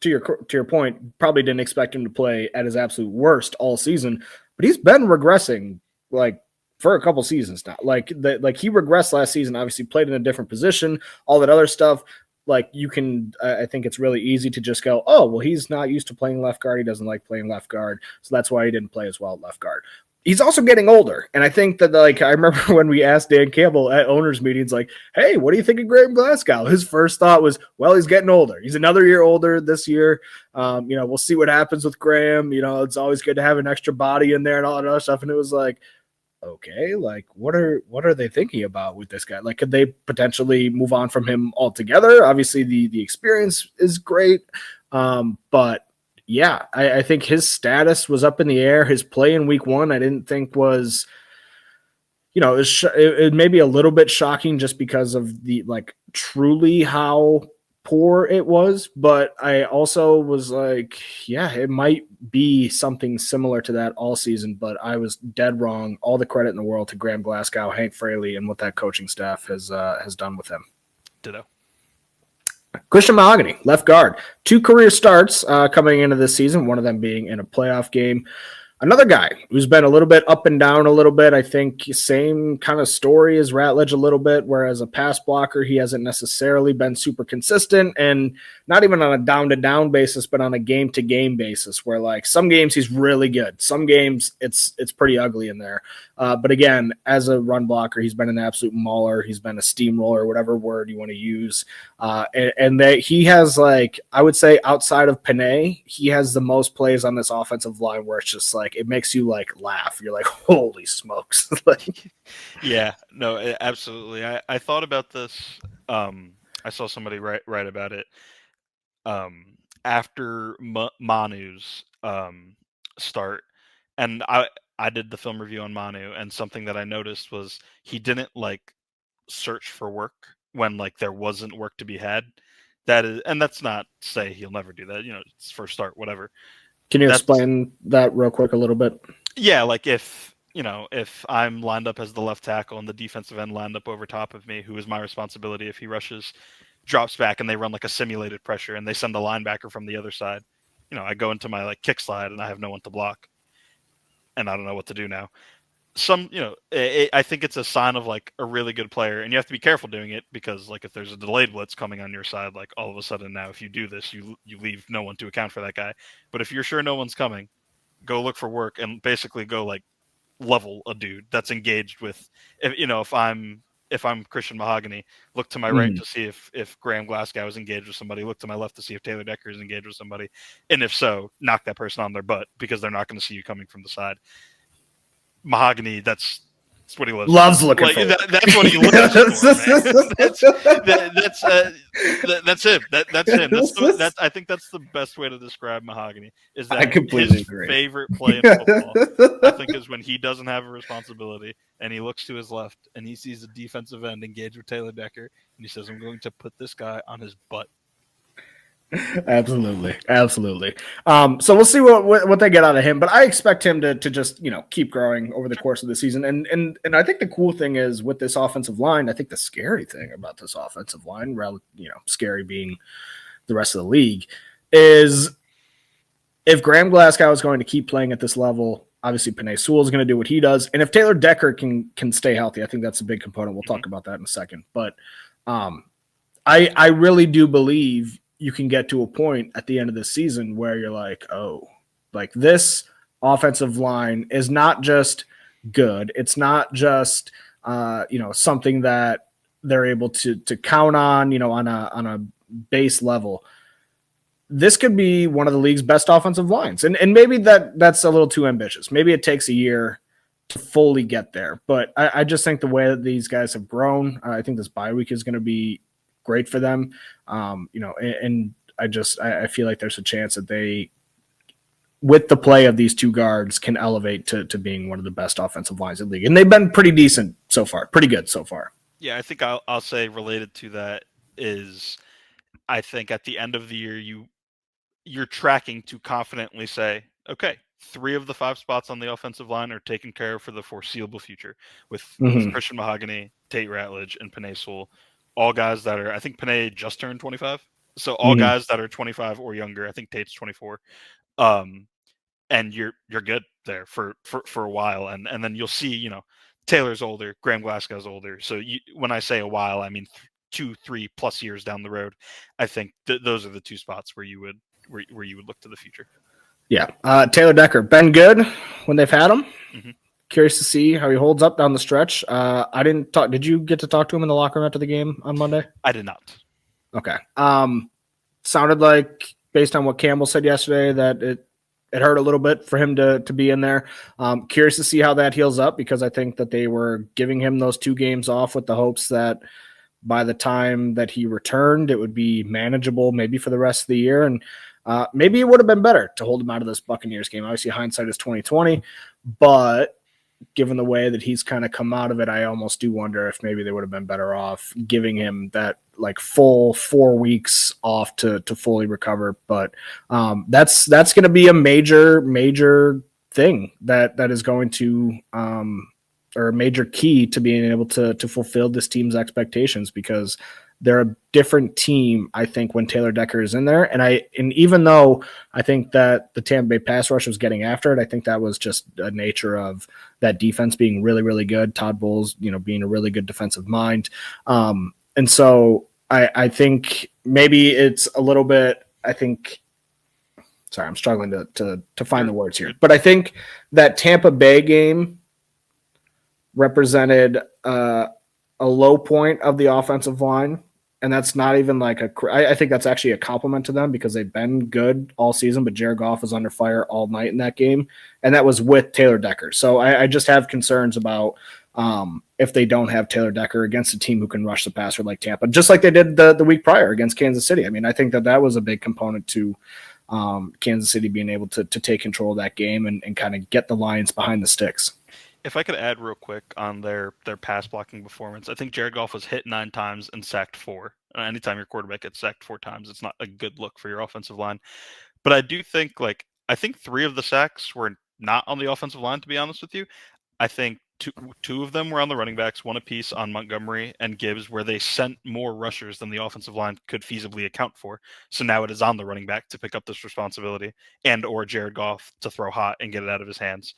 to your point, probably didn't expect him to play at his absolute worst all season, but he's been regressing like for a couple seasons now. Like he regressed last season. Obviously, played in a different position, all that other stuff. Like I think it's really easy to just go, oh, well, he's not used to playing left guard. He doesn't like playing left guard, so that's why he didn't play as well at left guard. He's also getting older. And I think that, like, I remember when we asked Dan Campbell at owners meetings, like, hey, what do you think of Graham Glasgow? His first thought was, well, he's getting older. He's another year older this year. We'll see what happens with Graham. It's always good to have an extra body in there and all that other stuff. And it was like, okay, like, what are they thinking about with this guy? Like, could they potentially move on from him altogether? Obviously, the experience is great. But yeah, I think his status was up in the air. His play in week one, I didn't think was, it may be a little bit shocking just because of the, like, truly how poor it was. But I also was like, yeah, it might be something similar to that all season. But I was dead wrong. All the credit in the world to Graham Glasgow, Hank Fraley, and what that coaching staff has done with him. Ditto. Christian Mahogany, left guard. 2 career starts coming into this season, one of them being in a playoff game. Another guy who's been a little bit up and down a little bit. I think same kind of story as Ratledge a little bit, whereas a pass blocker, he hasn't necessarily been super consistent, and not even on a down-to-down basis, but on a game-to-game basis, where, like, some games he's really good. Some games it's pretty ugly in there. But again, as a run blocker, he's been an absolute mauler. He's been a steamroller, whatever word you want to use. And that he has, like, I would say outside of Panay, he has the most plays on this offensive line where it's just like, it makes you like laugh. You're like, holy smokes. Yeah, no, absolutely. I thought about this. I saw somebody write about it after Manu's start. And I did the film review on Manu, and something that I noticed was he didn't, like, search for work when, like, there wasn't work to be had. And that's not to say he'll never do that. It's first start, whatever. Can you explain that real quick a little bit? Yeah, like if I'm lined up as the left tackle and the defensive end lined up over top of me, who is my responsibility if he rushes, drops back, and they run like a simulated pressure and they send a linebacker from the other side, I go into my, like, kick slide and I have no one to block. And I don't know what to do now. I think it's a sign of, like, a really good player, and you have to be careful doing it because, like, if there's a delayed blitz coming on your side, like, all of a sudden now if you do this, you leave no one to account for that guy. But if you're sure no one's coming, go look for work and basically go, like, level a dude that's engaged with. If I'm Christian Mahogany, look to my right to see if Graham Glasgow is engaged with somebody, look to my left to see if Taylor Decker is engaged with somebody, and if so, knock that person on their butt because they're not going to see you coming from the side. Mahogany, that's That's what he loves looking for. That's what he lives for, man. That's him. That's him. I think that's the best way to describe Mahogany. Is that his favorite play in football? I think is when he doesn't have a responsibility and he looks to his left and he sees a defensive end engage with Taylor Decker and he says, "I'm going to put this guy on his butt." Absolutely. So we'll see what they get out of him, but I expect him to just keep growing over the course of the season. And I think the cool thing is with this offensive line. I think the scary thing about this offensive line, scary being the rest of the league, is if Graham Glasgow is going to keep playing at this level. Obviously, Penei Sewell is going to do what he does, and if Taylor Decker can stay healthy, I think that's a big component. We'll talk about that in a second, but I really do believe you can get to a point at the end of the season where you're like, oh, like this offensive line is not just good. It's not just, something that they're able to count on, on a base level. This could be one of the league's best offensive lines. And maybe that's a little too ambitious. Maybe it takes a year to fully get there. But I just think the way that these guys have grown, I think this bye week is going to be great for them, and I feel like there's a chance that they, with the play of these two guards, can elevate to being one of the best offensive lines in the league, and they've been pretty decent so far, pretty good so far. Yeah, I think I'll say related to that is, I think at the end of the year you're tracking to confidently say, okay, 3 of the 5 spots on the offensive line are taken care of for the foreseeable future with Christian Mahogany, Tate Ratledge, and Penei Sewell. All guys that are, I think Penei just turned 25. So all guys that are 25 or younger. I think Tate's 24. And you're good there for a while. And then you'll see, Taylor's older, Graham Glasgow's older. So when I say a while, I mean 2-3+ years down the road. I think those are the 2 spots where you would look to the future. Yeah. Taylor Decker, been good when they've had him. Mm-hmm. Curious to see how he holds up down the stretch. I didn't talk. Did you get to talk to him in the locker room after the game on Monday? I did not. Okay. Sounded like, based on what Campbell said yesterday, that it hurt a little bit for him to be in there. Curious to see how that heals up, because I think that they were giving him those 2 games off with the hopes that by the time that he returned, it would be manageable maybe for the rest of the year. And maybe it would have been better to hold him out of this Buccaneers game. Obviously, hindsight is 20/20, but given the way that he's kind of come out of it, I almost do wonder if maybe they would have been better off giving him that like full 4 weeks off to fully recover. But that's going to be a major thing that is going to or a major key to being able to fulfill this team's expectations, because they're a different team, I think, when Taylor Decker is in there. And even though I think that the Tampa Bay pass rush was getting after it, I think that was just a nature of that defense being really, really good. Todd Bowles, being a really good defensive mind. And so I think maybe it's a little bit, sorry, I'm struggling to find the words here, but I think that Tampa Bay game represented a low point of the offensive line. And that's not even like I think that's actually a compliment to them, because they've been good all season, but Jared Goff was under fire all night in that game. And that was with Taylor Decker. So I just have concerns about if they don't have Taylor Decker against a team who can rush the passer like Tampa, just like they did the week prior against Kansas City. I mean, I think that was a big component to Kansas City being able to take control of that game and kind of get the Lions behind the sticks. If I could add real quick on their pass blocking performance, I think Jared Goff was hit 9 times and sacked 4. Anytime your quarterback gets sacked 4 times, it's not a good look for your offensive line. But I do think, I think 3 of the sacks were not on the offensive line, to be honest with you. I think two of them were on the running backs, 1 apiece on Montgomery and Gibbs, where they sent more rushers than the offensive line could feasibly account for. So now it is on the running back to pick up this responsibility, and or Jared Goff to throw hot and get it out of his hands.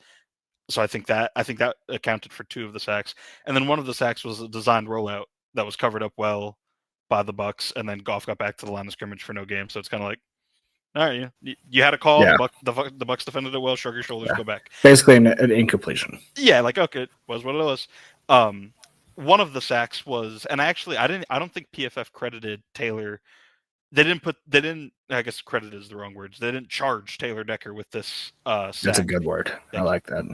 So I think that accounted for 2 of the sacks. And then 1 of the sacks was a designed rollout that was covered up well by the Bucs, and then Goff got back to the line of scrimmage for no game. So it's kind of like, all right, you had a call. Yeah. The Bucs defended it well. Shrug your shoulders, go back. Basically an incompletion. Yeah, okay, it was what it was. 1 of the sacks was, and actually I don't think PFF credited Taylor. They didn't. I guess credit is the wrong words. They didn't charge Taylor Decker with this sack. That's a good word. Yeah. I like that.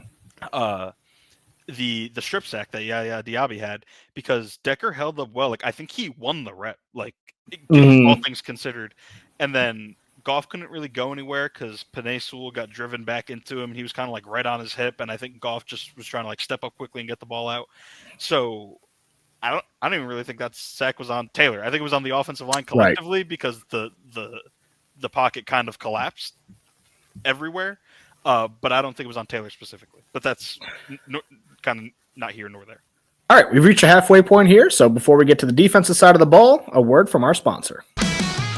the strip sack that Diaby had, because Decker held up well. Like, I think he won the rep, like, all things considered. And then Goff couldn't really go anywhere because Penei Sewell got driven back into him. He was kind of like right on his hip, and I think Goff just was trying to like step up quickly and get the ball out. So I don't even really think that sack was on Taylor. I think it was on the offensive line collectively, because the pocket kind of collapsed everywhere. But I don't think it was on Taylor specifically. But that's kind of not here nor there. All right, we've reached a halfway point here. So before we get to the defensive side of the ball, a word from our sponsor.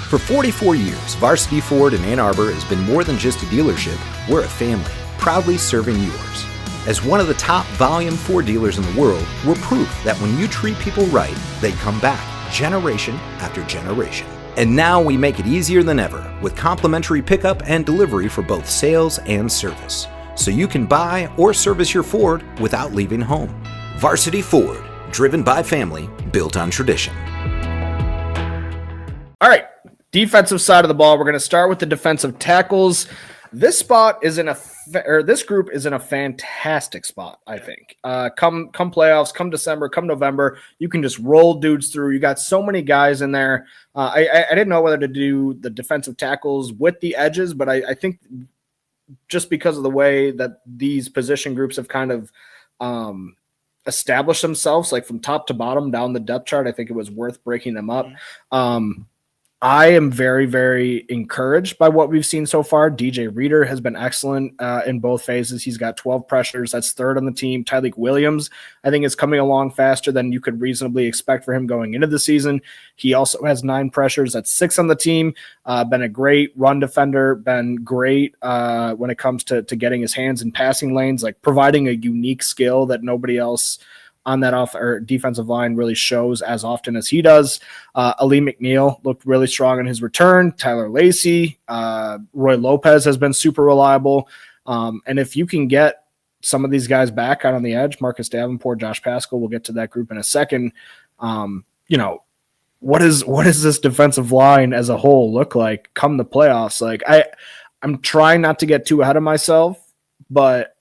For 44 years, Varsity Ford in Ann Arbor has been more than just a dealership. We're a family, proudly serving yours. As one of the top volume Ford dealers in the world, we're proof that when you treat people right, they come back generation after generation. And now we make it easier than ever with complimentary pickup and delivery for both sales and service. So you can buy or service your Ford without leaving home. Varsity Ford, driven by family, built on tradition. All right, defensive side of the ball. We're going to start with the defensive tackles. This group is in a fantastic spot, I think. Come playoffs, come December, come November, you can just roll dudes through. You got so many guys in there. I didn't know whether to do the defensive tackles with the edges, but I think just because of the way that these position groups have kind of established themselves, like from top to bottom down the depth chart, I think it was worth breaking them up. I am very, very encouraged by what we've seen so far. DJ Reader has been excellent in both phases. He's got 12 pressures. That's third on the team. Tyleik Williams, I think, is coming along faster than you could reasonably expect for him going into the season. He also has 9 pressures. That's 6 on the team. Been a great run defender. Been great when it comes to getting his hands in passing lanes, like providing a unique skill that nobody else on that defensive line really shows as often as he does. Ali McNeil looked really strong in his return. Tyler Lacey, Roy Lopez has been super reliable. And if you can get some of these guys back out on the edge, Marcus Davenport, Josh Paschal, we'll get to that group in a second. What does this defensive line as a whole look like come the playoffs? Like I'm trying not to get too ahead of myself, but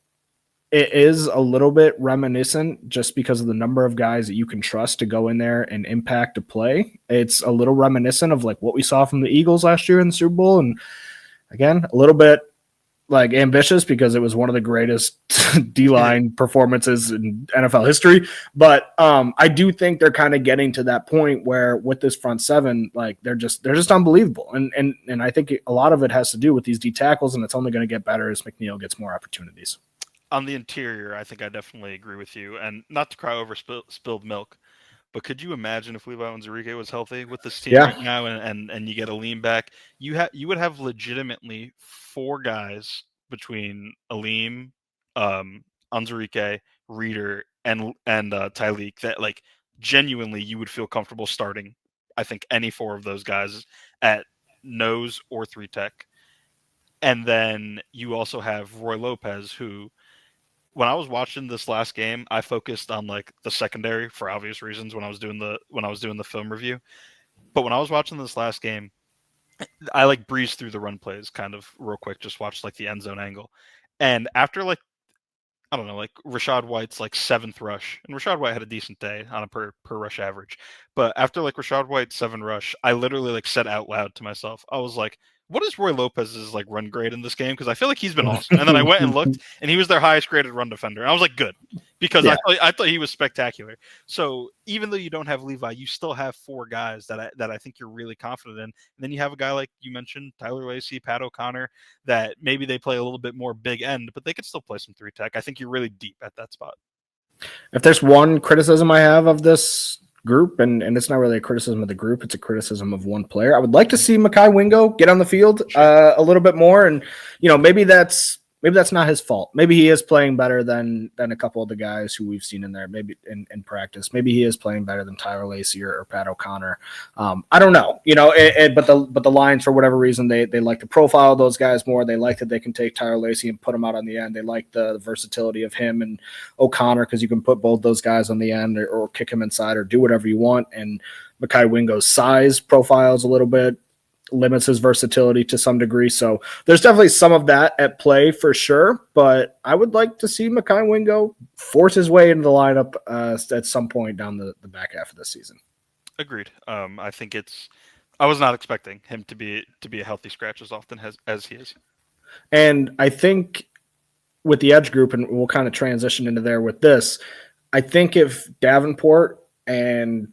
it is a little bit reminiscent just because of the number of guys that you can trust to go in there and impact a play. It's a little reminiscent of like what we saw from the Eagles last year in the Super Bowl. And again, a little bit like ambitious because it was one of the greatest D-line performances in NFL history. But I do think they're kind of getting to that point where with this front seven, like they're just unbelievable. And I think a lot of it has to do with these D tackles, and it's only going to get better as McNeil gets more opportunities. On the interior, I think I definitely agree with you. And not to cry over spilled milk, but could you imagine if Levi Onwuzurike was healthy with this team right now, and you get a lean back? You would have legitimately 4 guys between Aleem, Onwuzurike, Reader, and Tyleik that like genuinely you would feel comfortable starting. I think any 4 of those guys at nose or 3 tech. And then you also have Roy Lopez, who, when I was watching this last game, I focused on like the secondary for obvious reasons when I was doing the film review. But when I was watching this last game, I like breezed through the run plays kind of real quick, just watched like the end zone angle. And after like, I don't know, like Rachaad White's like 7th rush, and Rachaad White had a decent day on a per rush average. But after like Rachaad White's 7 rush, I literally like said out loud to myself, I was like, what is Roy Lopez's like run grade in this game? Because I feel like he's been awesome. And then I went and looked, and he was their highest graded run defender. And I was like, good, because I thought he was spectacular. So even though you don't have Levi, you still have 4 guys that I think you're really confident in. And then you have a guy like you mentioned, Tyler Lacey, Pat O'Connor, that maybe they play a little bit more big end, but they could still play some 3 tech. I think you're really deep at that spot. If there's one criticism I have of this group, and it's not really a criticism of the group, it's a criticism of one player. I would like to see Mekhi Wingo get on the field a little bit more, and maybe that's not his fault. Maybe he is playing better than a couple of the guys who we've seen in there, maybe in practice. Maybe he is playing better than Tyler Lacey or Pat O'Connor. I don't know, but the Lions, for whatever reason, they like to profile those guys more. They like that they can take Tyler Lacey and put him out on the end. They like the versatility of him and O'Connor because you can put both those guys on the end or kick him inside or do whatever you want. And Mekhi Wingo's size profiles a little bit limits his versatility to some degree. So there's definitely some of that at play for sure. But I would like to see Mekhi Wingo force his way into the lineup at some point down the back half of the season. Agreed. I think I was not expecting him to be a healthy scratch as often as he is. And I think with the edge group, and we'll kind of transition into there with this, I think if Davenport and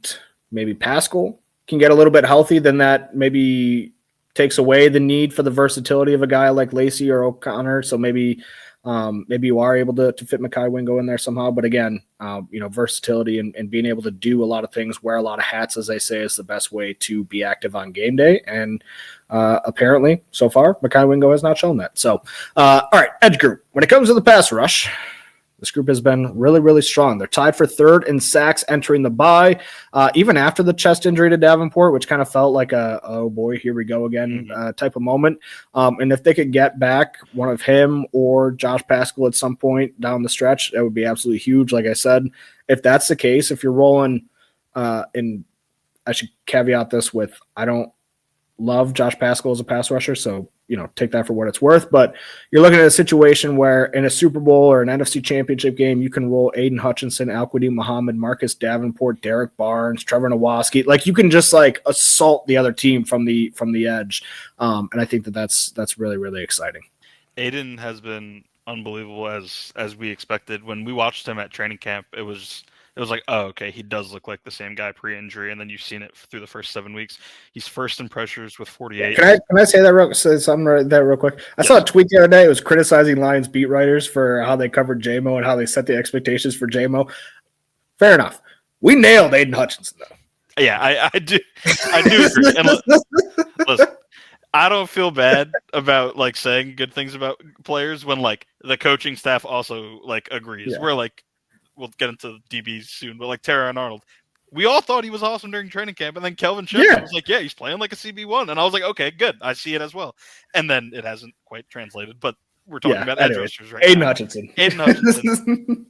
maybe Pascal can get a little bit healthy, then that maybe takes away the need for the versatility of a guy like Lacey or O'Connor. So maybe you are able to fit Mekhi Wingo in there somehow. But again, versatility and being able to do a lot of things, wear a lot of hats, as they say, is the best way to be active on game day. And apparently, so far, Mekhi Wingo has not shown that. So, all right, edge group. When it comes to the pass rush, this group has been really, really strong. They're tied for third in sacks entering the bye, even after the chest injury to Davenport, which kind of felt like oh boy, here we go again type of moment. And if they could get back one of him or Josh Pascal at some point down the stretch, that would be absolutely huge. Like I said, if that's the case, if you're rolling, and I should caveat this with, I don't love Josh Pascal as a pass rusher, so take that for what it's worth. But you're looking at a situation where in a Super Bowl or an NFC Championship game, you can roll Aiden Hutchinson, Al-Quadin Muhammad, Marcus Davenport, Derek Barnes, Trevor Nowoski. Like you can just assault the other team from the edge, and I think that's really, really exciting. Aiden has been unbelievable as we expected. When we watched him at training camp, it was like, oh, okay, he does look like the same guy pre-injury, and then you've seen it through the first 7 weeks. He's first in pressures with 48. Can I say that real quick? I saw a tweet the other day. It was criticizing Lions beat writers for how they covered J-Mo and how they set the expectations for J-Mo. Fair enough. We nailed Aiden Hutchinson, though. Yeah, I do agree. And listen, I don't feel bad about saying good things about players when the coaching staff also agrees. Yeah. We're we'll get into DBs soon, but Tara and Arnold, we all thought he was awesome during training camp, and then Kelvin Shepard was like, yeah, he's playing like a CB1, and I was like, okay, good, I see it as well. And then it hasn't quite translated, but we're talking about edge rushers right Aiden now. Aiden Hutchinson.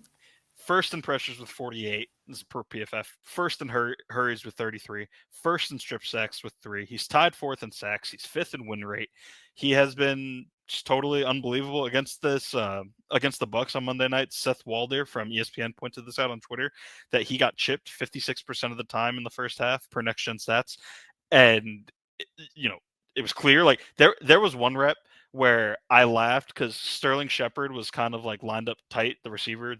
First in pressures with 48. This is per PFF. First in hurries with 33. First in strip sacks with 3. He's tied fourth in sacks. He's fifth in win rate. He has been just totally unbelievable against the Bucks on Monday night. Seth Walder from ESPN pointed this out on Twitter that he got chipped 56% of the time in the first half per Next Gen Stats, and it was clear. There was one rep where I laughed because Sterling Shepard was kind of lined up tight. The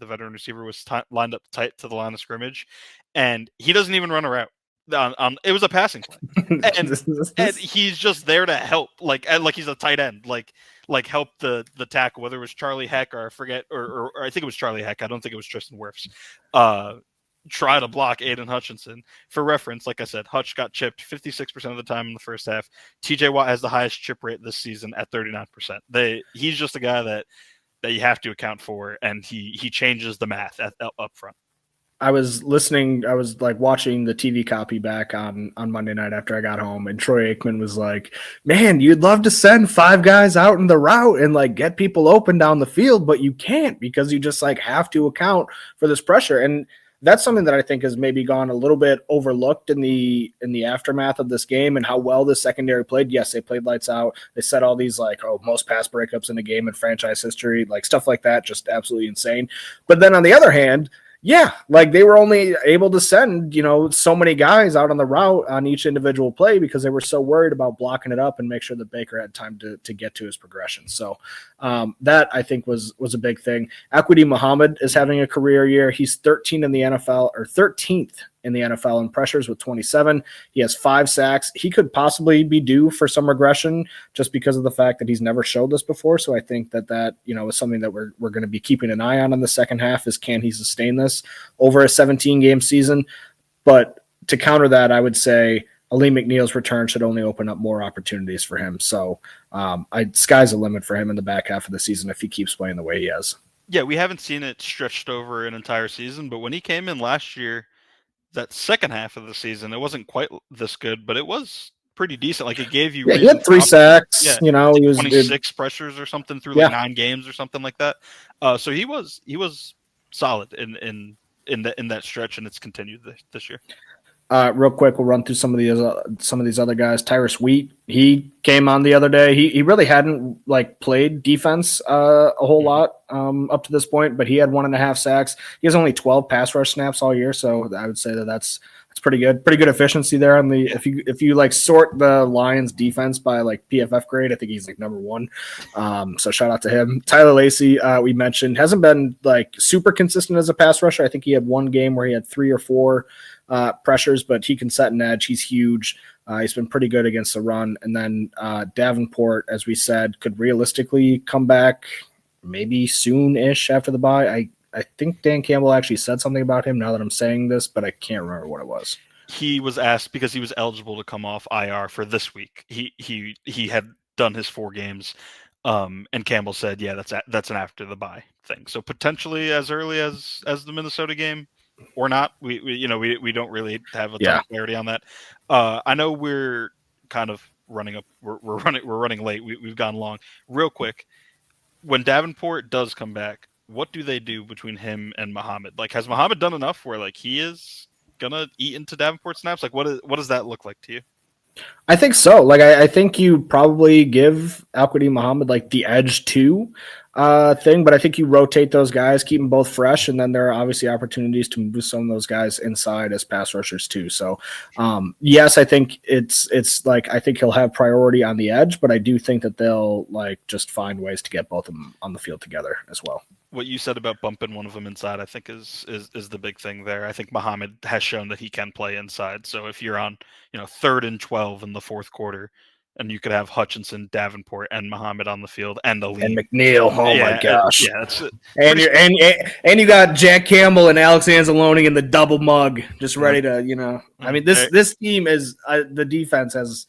veteran receiver was lined up tight to the line of scrimmage, and he doesn't even run a route. It was a passing play, and he's just there to help, he's a tight end, help the tackle, whether it was Charlie Heck or I forget, or I think it was Charlie Heck. I don't think it was Tristan Wirfs. Try to block Aiden Hutchinson. For reference, like I said, Hutch got chipped 56% of the time in the first half. TJ Watt has the highest chip rate this season at 39%. He's just a guy that you have to account for, and he changes the math up front. I was listening. I was watching the TV copy back on Monday night after I got home, and Troy Aikman was like, "Man, you'd love to send 5 guys out in the route and get people open down the field, but you can't because you just have to account for this pressure." And that's something that I think has maybe gone a little bit overlooked in the aftermath of this game and how well the secondary played. Yes, they played lights out. They set all these most pass breakups in a game in franchise history, stuff like that, just absolutely insane. But then on the other hand, yeah, they were only able to send, so many guys out on the route on each individual play because they were so worried about blocking it up and make sure that Baker had time to get to his progression. So that I think was a big thing. Al-Quadin Muhammad is having a career year. He's 13th in the NFL in pressures with 27. He has 5 sacks. He could possibly be due for some regression just because of the fact that he's never showed this before. So I think that is something that we're going to be keeping an eye on in the second half is can he sustain this over a 17-game season? But to counter that, I would say Ali McNeil's return should only open up more opportunities for him. So sky's the limit for him in the back half of the season if he keeps playing the way he has. Yeah, we haven't seen it stretched over an entire season, but when he came in last year, that second half of the season, it wasn't quite this good, but it was pretty decent. It gave you he had 3 sacks. Yeah, he was 26 pressures or something through 9 games or something like that. So he was solid in that stretch, and it's continued this year. Real quick, we'll run through some of these other guys. Tyrus Wheat He came on the other day. He really hadn't like played defense a whole lot up to this point, but he had 1.5 sacks. He has only 12 pass rush snaps all year, so I would say that's pretty good. Pretty good efficiency there on the if you like sort the Lions defense by like PFF grade, I think he's like number 1. So shout out to him. Tyler Lacey, we mentioned, hasn't been like super consistent as a pass rusher. I think he had one game where he had 3 or 4 pressures, but he can set an edge. He's huge. He's been pretty good against the run. And then Davenport, as we said, could realistically come back maybe soon-ish after the bye. I think Dan Campbell actually said something about him now that I'm saying this, but I can't remember what it was. He was asked because he was eligible to come off IR for this week. He had done his 4 games, and Campbell said, "Yeah, that's an after the bye thing." So potentially as early as the Minnesota game, or not. We don't really have a ton of clarity on that. I know we're kind of running up. We're running late. We've gone long. Real quick, when Davenport does come back, what do they do between him and Muhammad? Like, has Muhammad done enough where like he is gonna eat into Davenport snaps? Like, what does that look like to you? I think so. Like, I think you probably give Al-Quadin Muhammad like the edge 2 thing, but I think you rotate those guys, keep them both fresh, and then there are obviously opportunities to move some of those guys inside as pass rushers too. So, yes, I think it's like I think he'll have priority on the edge, but I do think that they'll like just find ways to get both of them on the field together as well. What you said about bumping one of them inside, I think is the big thing there. I think Muhammad has shown that he can play inside. So if you're on, 3rd and 12 in the 4th quarter, and you could have Hutchinson, Davenport, and Muhammad on the field, and Alim. And McNeil. Oh my gosh! That's it. And you got Jack Campbell and Alex Anzalone in the double mug, just ready to, I mean, this team is the defense has.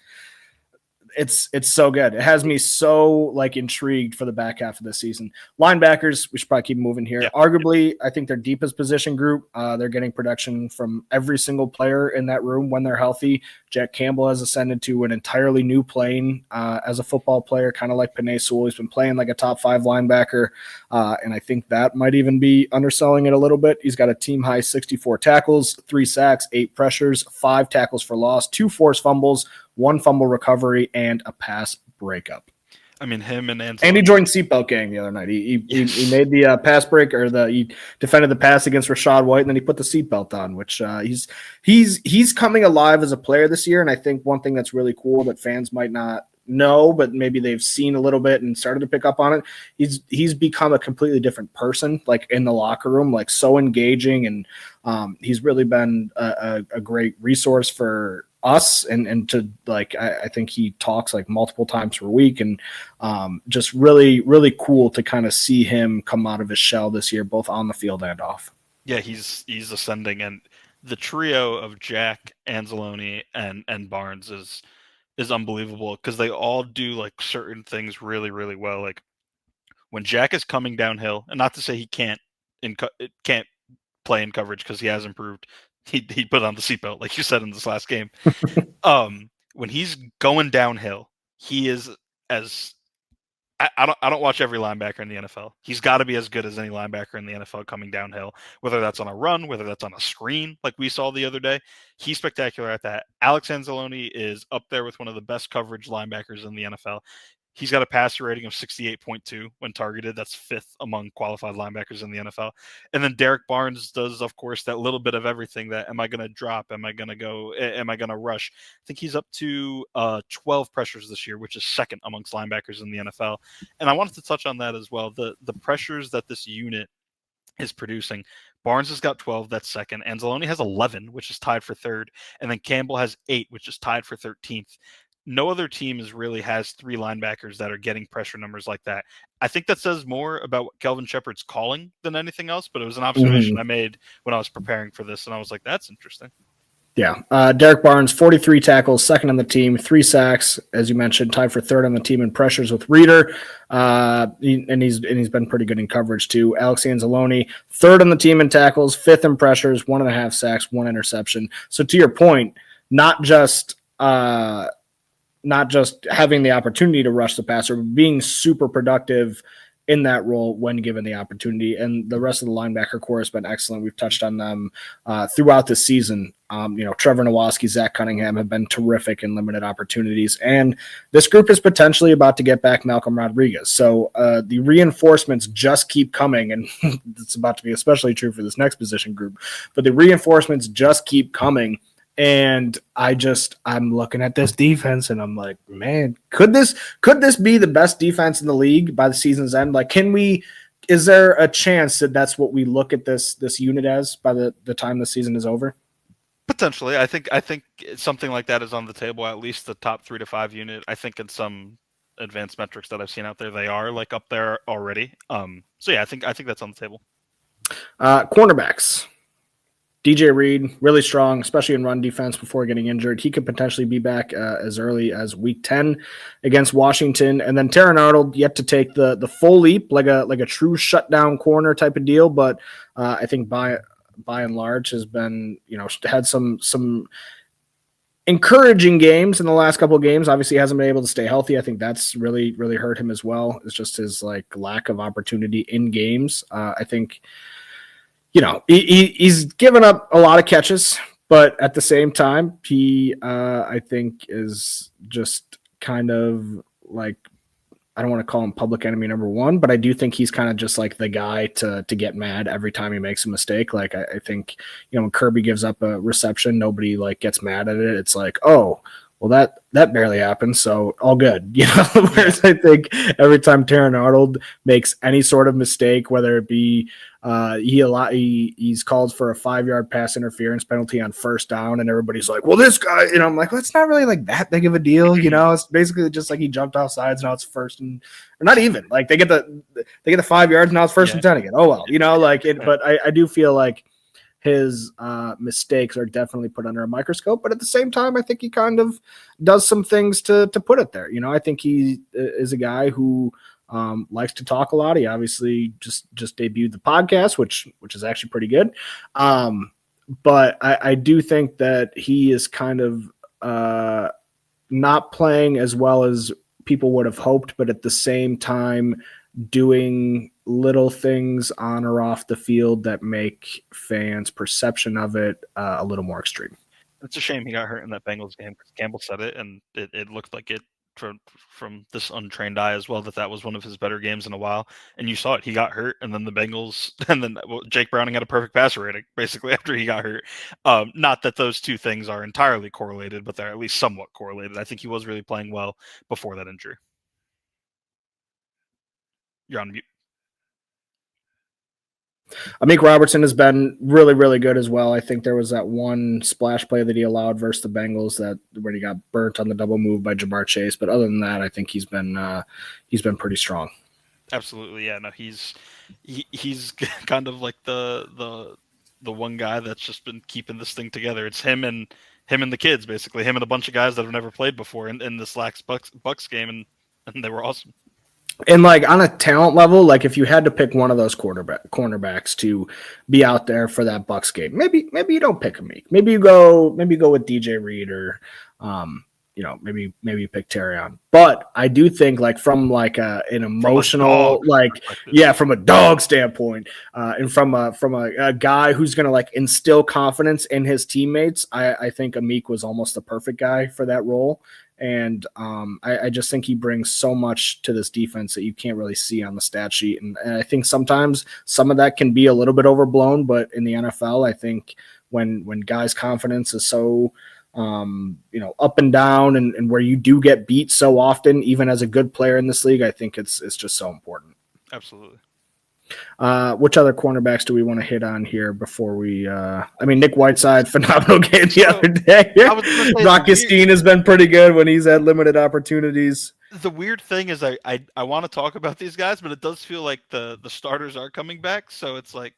It's so good. It has me so like intrigued for the back half of the season. Linebackers, we should probably keep moving here. Yeah. Arguably, I think their deepest position group. They're getting production from every single player in that room when they're healthy. Jack Campbell has ascended to an entirely new plane as a football player, kind of like Penei Sewell. He's been playing like a top 5 linebacker, and I think that might even be underselling it a little bit. He's got a team-high 64 tackles, 3 sacks, 8 pressures, 5 tackles for loss, 2 forced fumbles, 1 fumble recovery, and a pass breakup. I mean, him and Anzalone. And he joined Seatbelt Gang the other night. He made the pass break, or he defended the pass against Rashad White, and then he put the seatbelt on, which he's coming alive as a player this year. And I think one thing that's really cool that fans might not know, but maybe they've seen a little bit and started to pick up on it. He's become a completely different person, like in the locker room, like so engaging, and he's really been a great resource for us and to like I think he talks like multiple times per week, and just really, really cool to kind of see him come out of his shell this year, both on the field and off. Yeah, he's ascending, and the trio of Jack, Anzalone, and Barnes is unbelievable because they all do like certain things really, really well. Like when Jack is coming downhill, and not to say he can't play in coverage because he has improved. He put on the seatbelt, like you said in this last game. When he's going downhill, he is as I don't watch every linebacker in the NFL. He's got to be as good as any linebacker in the NFL coming downhill, whether that's on a run, whether that's on a screen, like we saw the other day. He's spectacular at that. Alex Anzalone is up there with one of the best coverage linebackers in the NFL. He's got a passer rating of 68.2 when targeted. That's 5th among qualified linebackers in the NFL. And then Derek Barnes does, of course, that little bit of everything. That am I going to drop? Am I going to go? Am I going to rush? I think he's up to 12 pressures this year, which is 2nd amongst linebackers in the NFL. And I wanted to touch on that as well. The pressures that this unit is producing. Barnes has got 12, that's 2nd. Anzalone has 11, which is tied for 3rd. And then Campbell has 8, which is tied for 13th. No other team really has 3 linebackers that are getting pressure numbers like that. I think that says more about what Kelvin Shepard's calling than anything else, but it was an observation I made when I was preparing for this, and I was like, that's interesting. Yeah. Derek Barnes, 43 tackles, 2nd on the team, 3 sacks, as you mentioned, tied for 3rd on the team in pressures with Reeder. And he's been pretty good in coverage too. Alex Anzalone, 3rd on the team in tackles, 5th in pressures, 1.5 sacks, 1 interception. So to your point, not just having the opportunity to rush the passer, but being super productive in that role when given the opportunity. And the rest of the linebacker core has been excellent. We've touched on them throughout the season. Trevor Nowoski, Zach Cunningham have been terrific in limited opportunities. And this group is potentially about to get back Malcolm Rodriguez. So the reinforcements just keep coming. And it's about to be especially true for this next position group. But the reinforcements just keep coming. And I'm looking at this defense and I'm like, man, could this be the best defense in the league by the season's end? Like, is there a chance that that's what we look at this unit as by the time the season is over? Potentially. I think something like that is on the table, at least the top 3 to 5 unit. I think in some advanced metrics that I've seen out there, they are like up there already. So yeah, I think that's on the table. Cornerbacks. DJ Reed, really strong, especially in run defense before getting injured. He could potentially be back as early as week 10 against Washington. And then Terran Arnold yet to take the full leap, like a true shutdown corner type of deal. But I think by and large has been, had some encouraging games in the last couple of games. Obviously hasn't been able to stay healthy. I think that's really, really hurt him as well. It's just his lack of opportunity in games. I think, he's given up a lot of catches, but at the same time, he, I think, is just kind of like, I don't want to call him public enemy number one, but I do think he's kind of just like the guy to get mad every time he makes a mistake. Like, I think, when Kirby gives up a reception, nobody gets mad at it. It's like, oh, well, that barely happened, so all good. Whereas I think every time Terran Arnold makes any sort of mistake, whether it be he's called for a 5-yard pass interference penalty on first down, and everybody's like, well, this guy, I'm like, well, it's not really that big of a deal. It's basically just like he jumped off sides, now it's first and or not even they get the 5 yards, now it's first and 10 again. Oh well, but I do feel like his mistakes are definitely put under a microscope, but at the same time, I think he kind of does some things to put it there. I think he is a guy who likes to talk a lot. He obviously just debuted the podcast, which is actually pretty good. But I do think that he is kind of not playing as well as people would have hoped, but at the same time doing little things on or off the field that make fans' perception of it a little more extreme. It's a shame he got hurt in that Bengals game because Campbell said it, and it looked like it from this untrained eye as well that was one of his better games in a while. And you saw it. He got hurt, and then the Bengals, and then Jake Browning had a perfect passer rating basically after he got hurt. Not that those two things are entirely correlated, but they're at least somewhat correlated. I think he was really playing well before that injury. You're on mute. Amik Robertson has been really, really good as well. I think there was that one splash play that he allowed versus the Bengals when he got burnt on the double move by Jamar Chase. But other than that, I think he's been pretty strong. Absolutely, yeah. No, he's kind of like the one guy that's just been keeping this thing together. It's him and the kids, basically, him and a bunch of guys that have never played before in this last Bucks game, and they were awesome. And on a talent level, if you had to pick one of those cornerbacks to be out there for that Bucks game, maybe you don't pick Amik. Maybe you go with DJ Reed or maybe you pick Terrion. But I do think from an emotional from a dog standpoint, and from a guy who's gonna instill confidence in his teammates, I think Amik was almost the perfect guy for that role. And I just think he brings so much to this defense that you can't really see on the stat sheet. And I think sometimes some of that can be a little bit overblown, but in the NFL, I think when guys' confidence is so up and down and where you do get beat so often, even as a good player in this league, I think it's just so important. Absolutely. Which other cornerbacks do we want to hit on here before we Nick Whiteside, phenomenal game the other day. Rock Ya-Sin has been pretty good when he's had limited opportunities. The weird thing is I want to talk about these guys, but it does feel like the starters are coming back. So it's like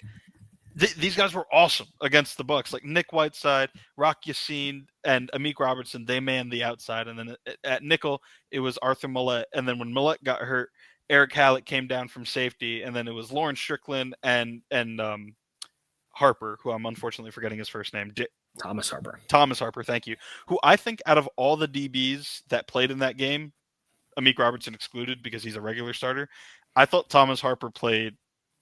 these guys were awesome against the Bucks. Like Nick Whiteside, Rock Ya-Sin, and Amik Robertson, they manned the outside. And then at nickel, it was Arthur Millette. And then when Millette got hurt, Eric Hallett came down from safety, and then it was Lawrence Strickland and Harper, who I'm unfortunately forgetting his first name. Thomas Harper, thank you. Who I think out of all the DBs that played in that game, Amik Robertson excluded because he's a regular starter, I thought Thomas Harper played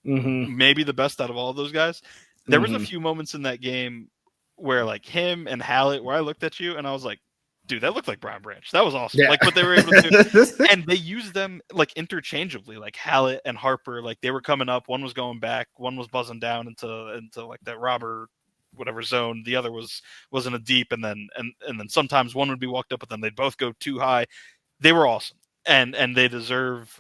maybe the best out of all of those guys. There was a few moments in that game where like him and Hallett, where I looked at you and I was like, dude, that looked like Brian Branch. That was awesome. Yeah. Like what they were able to do. And they used them like interchangeably, like Hallett and Harper, like they were coming up. One was going back, one was buzzing down into like that robber whatever zone. The other was in a deep, and then sometimes one would be walked up, but then they'd both go too high. They were awesome. And they deserve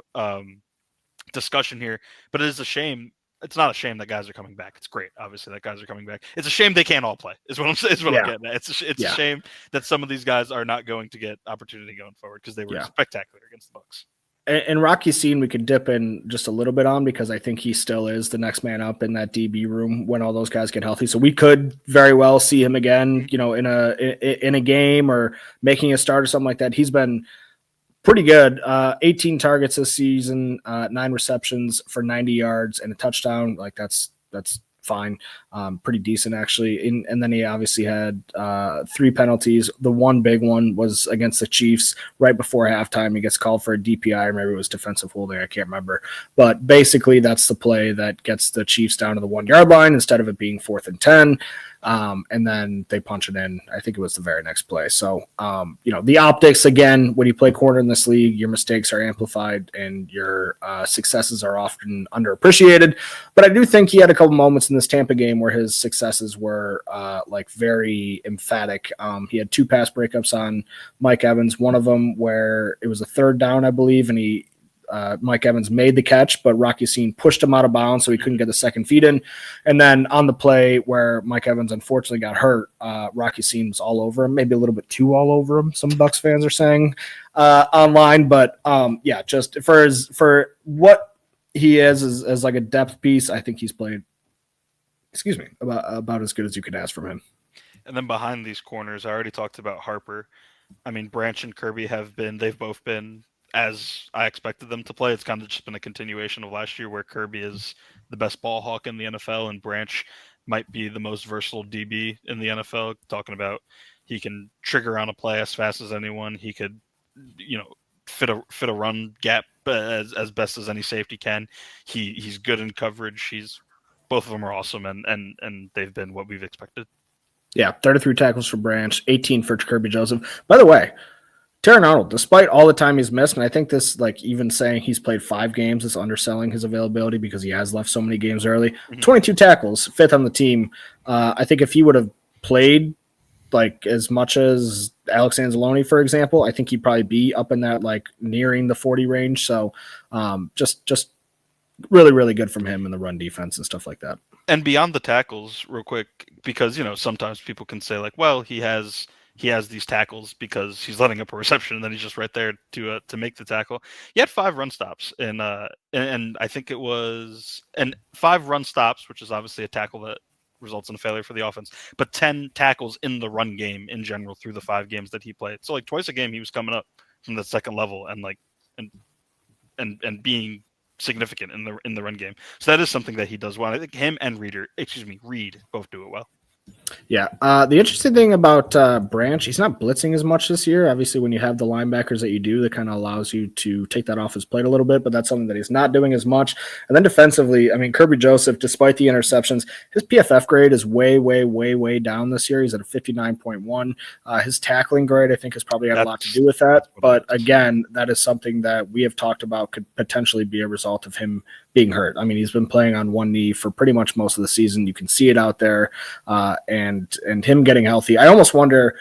discussion here. But it is a shame. It's not a shame that guys are coming back. It's great, obviously, that guys are coming back. It's a shame they can't all play. Is what I'm getting at. It's a shame that some of these guys are not going to get opportunity going forward because they were spectacular against the Bucks. And Rocky Sean, we could dip in just a little bit on because I think he still is the next man up in that DB room when all those guys get healthy. So we could very well see him again, in a game or making a start or something like that. He's been pretty good. 18 targets this season, 9 receptions for 90 yards and a touchdown. Like that's fine. Pretty decent actually. And then he obviously had 3 penalties. The one big one was against the Chiefs right before halftime. He gets called for a DPI, or maybe it was defensive holding. I can't remember. But basically that's the play that gets the Chiefs down to the 1 yard line instead of it being 4th and 10. And then they punch it in. I think it was the very next play. So, the optics, again, when you play corner in this league, your mistakes are amplified and your successes are often underappreciated. But I do think he had a couple moments in this Tampa game where his successes were very emphatic. He had 2 pass breakups on Mike Evans, one of them where it was a 3rd down, I believe, and Mike Evans made the catch, but Rocky Sean pushed him out of bounds, so he couldn't get the second feed in. And then on the play where Mike Evans unfortunately got hurt, Rocky Sean was all over him, maybe a little bit too all over him, some Bucs fans are saying online. But just for what he is as like a depth piece, I think he's played, about as good as you could ask from him. And then behind these corners, I already talked about Harper. I mean, Branch and Kirby they've both been as I expected them to play. It's kind of just been a continuation of last year where Kirby is the best ball hawk in the NFL and Branch might be the most versatile DB in the NFL. Talking about he can trigger on a play as fast as anyone. He could, fit a run gap as best as any safety can. He's good in coverage. Both of them are awesome and they've been what we've expected. Yeah, 33 tackles for Branch, 18 for Kirby Joseph. By the way, Terran Arnold, despite all the time he's missed, and I think this, even saying he's played 5 games is underselling his availability because he has left so many games early. 22 tackles, 5th on the team. I think if he would have played as much as Alex Anzalone, for example, I think he'd probably be up in that nearing the 40 range. So just really, really good from him in the run defense and stuff like that. And beyond the tackles, real quick, because sometimes people can say he has these tackles because he's letting up a reception and then he's just right there to make the tackle. He had 5 run stops and I think it was 5 run stops, which is obviously a tackle that results in a failure for the offense, but 10 tackles in the run game in general through the 5 games that he played. So twice a game he was coming up from the second level and being significant in the run game. So that is something that he does well. I think him and Reed both do it well. Yeah. The interesting thing about Branch, he's not blitzing as much this year. Obviously, when you have the linebackers that you do, that kind of allows you to take that off his plate a little bit, but that's something that he's not doing as much. And then defensively, Kirby Joseph, despite the interceptions, his PFF grade is way, way, way, way down this year. He's at a 59.1. His tackling grade, I think, has probably had a lot to do with that. But again, that is something that we have talked about could potentially be a result of him being hurt. He's been playing on one knee for pretty much most of the season. You can see it out there. And him getting healthy, I almost wonder,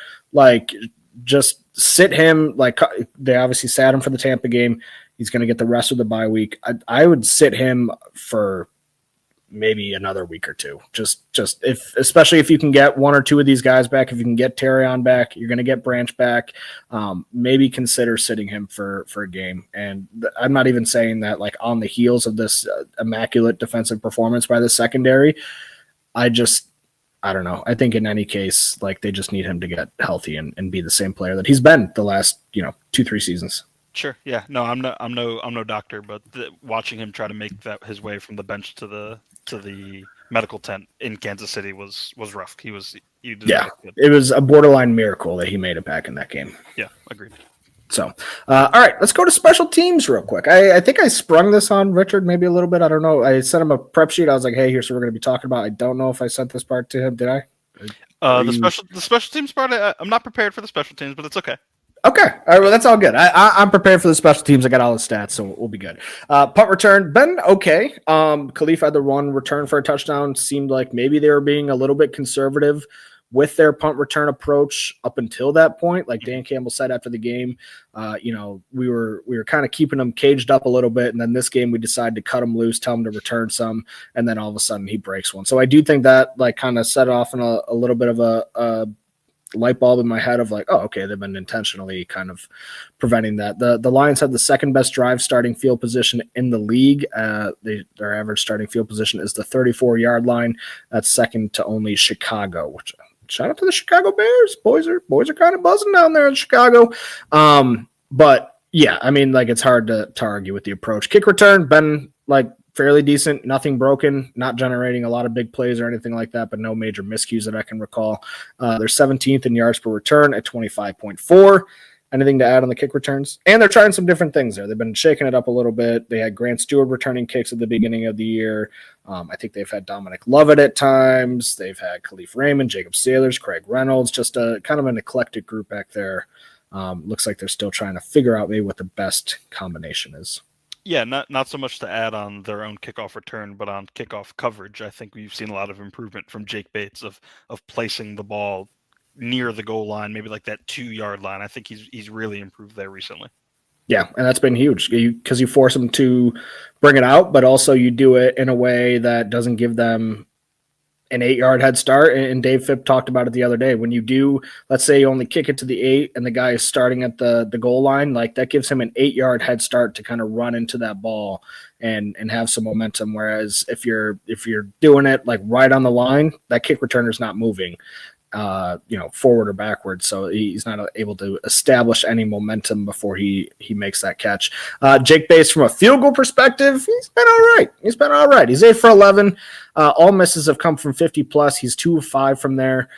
just sit him. They obviously sat him for the Tampa game. He's going to get the rest of the bye week. I would sit him for maybe another week or two. Especially if you can get 1 or 2 of these guys back. If you can get Terrion back, you're going to get Branch back. Maybe consider sitting him for a game. And I'm not even saying that on the heels of this immaculate defensive performance by the secondary. I don't know. I think in any case, they just need him to get healthy and be the same player that he's been the last 2-3 seasons. Sure. Yeah. No, I'm no doctor, but watching him try to make his way from the bench to the medical tent in Kansas City was rough. It was a borderline miracle that he made it back in that game. Yeah, agreed. So, all right, let's go to special teams real quick. I think I sprung this on Richard maybe a little bit. I don't know. I sent him a prep sheet. I was like, hey, here's what we're going to be talking about. I don't know if I sent this part to him. Did I? The special teams part, I'm not prepared for the special teams, but it's okay. Okay. All right. Well, that's all good. I'm prepared for the special teams. I got all the stats, so we'll be good. Punt return, been okay. Khalif had the one return for a touchdown. Seemed like maybe they were being a little bit conservative with their punt return approach up until that point. Like Dan Campbell said after the game, we were kind of keeping them caged up a little bit. And then this game, we decided to cut them loose, tell them to return some. And then all of a sudden he breaks one. So I do think that like kind of set off in a little bit of a light bulb in my head of like, oh, okay, they've been intentionally kind of preventing that. The Lions had the second best drive starting field position in the league. Their average starting field position is the 34-yard line. That's second to only Chicago, which shout out to the Chicago Bears. Boys are kind of buzzing down there in Chicago. But yeah, I mean, like it's hard to argue with the approach. Kick return, been like fairly decent, nothing broken, not generating a lot of big plays or anything like that, but no major miscues that I can recall. They're 17th in yards per return at 25.4. Anything to add on the kick returns? And they're trying some different things there. They've been shaking it up a little bit. They had Grant Stewart returning kicks at the beginning of the year. I think they've had Dominic Lovett at times. They've had Khalif Raymond, Jacob Sailors, Craig Reynolds, just a kind of an eclectic group back there. Looks like they're still trying to figure out maybe what the best combination is. Yeah, not so much to add on their own kickoff return, but on kickoff coverage. I think we've seen a lot of improvement from Jake Bates of placing the ball near the goal line, maybe like that 2-yard line. I think he's really improved there recently. Yeah, and that's been huge because you force them to bring it out, but also you do it in a way that doesn't give them an 8-yard head start. And Dave Phipp talked about it the other day. When you do, let's say you only kick it to the 8 and the guy is starting at the goal line, like that gives him an 8-yard head start to kind of run into that ball and have some momentum. Whereas if you're doing it like right on the line, that kick returner is not moving forward or backwards, so he's not able to establish any momentum before he makes that catch. Jake Bates, from a field goal perspective, he's been all right. He's 8 for 11. All misses have come from 50 plus. He's 2 of 5 from there,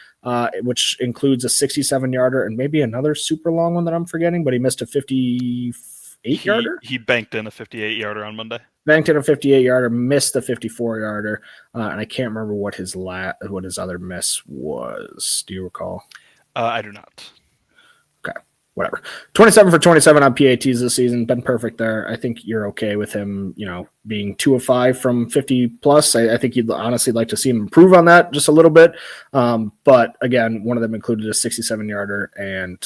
which includes a 67-yarder and maybe another super long one that I'm forgetting, but he missed a 58-yarder. He banked in a 58-yarder on Monday. Banked in a 58-yarder, missed the 54-yarder, and I can't remember what his other miss was. Do you recall? I do not. Okay, whatever. 27 for 27 on PATs this season. Been perfect there. I think you're okay with him, being 2 of 5 from 50 plus. I think you'd honestly like to see him improve on that just a little bit. But again, one of them included a 67-yarder, and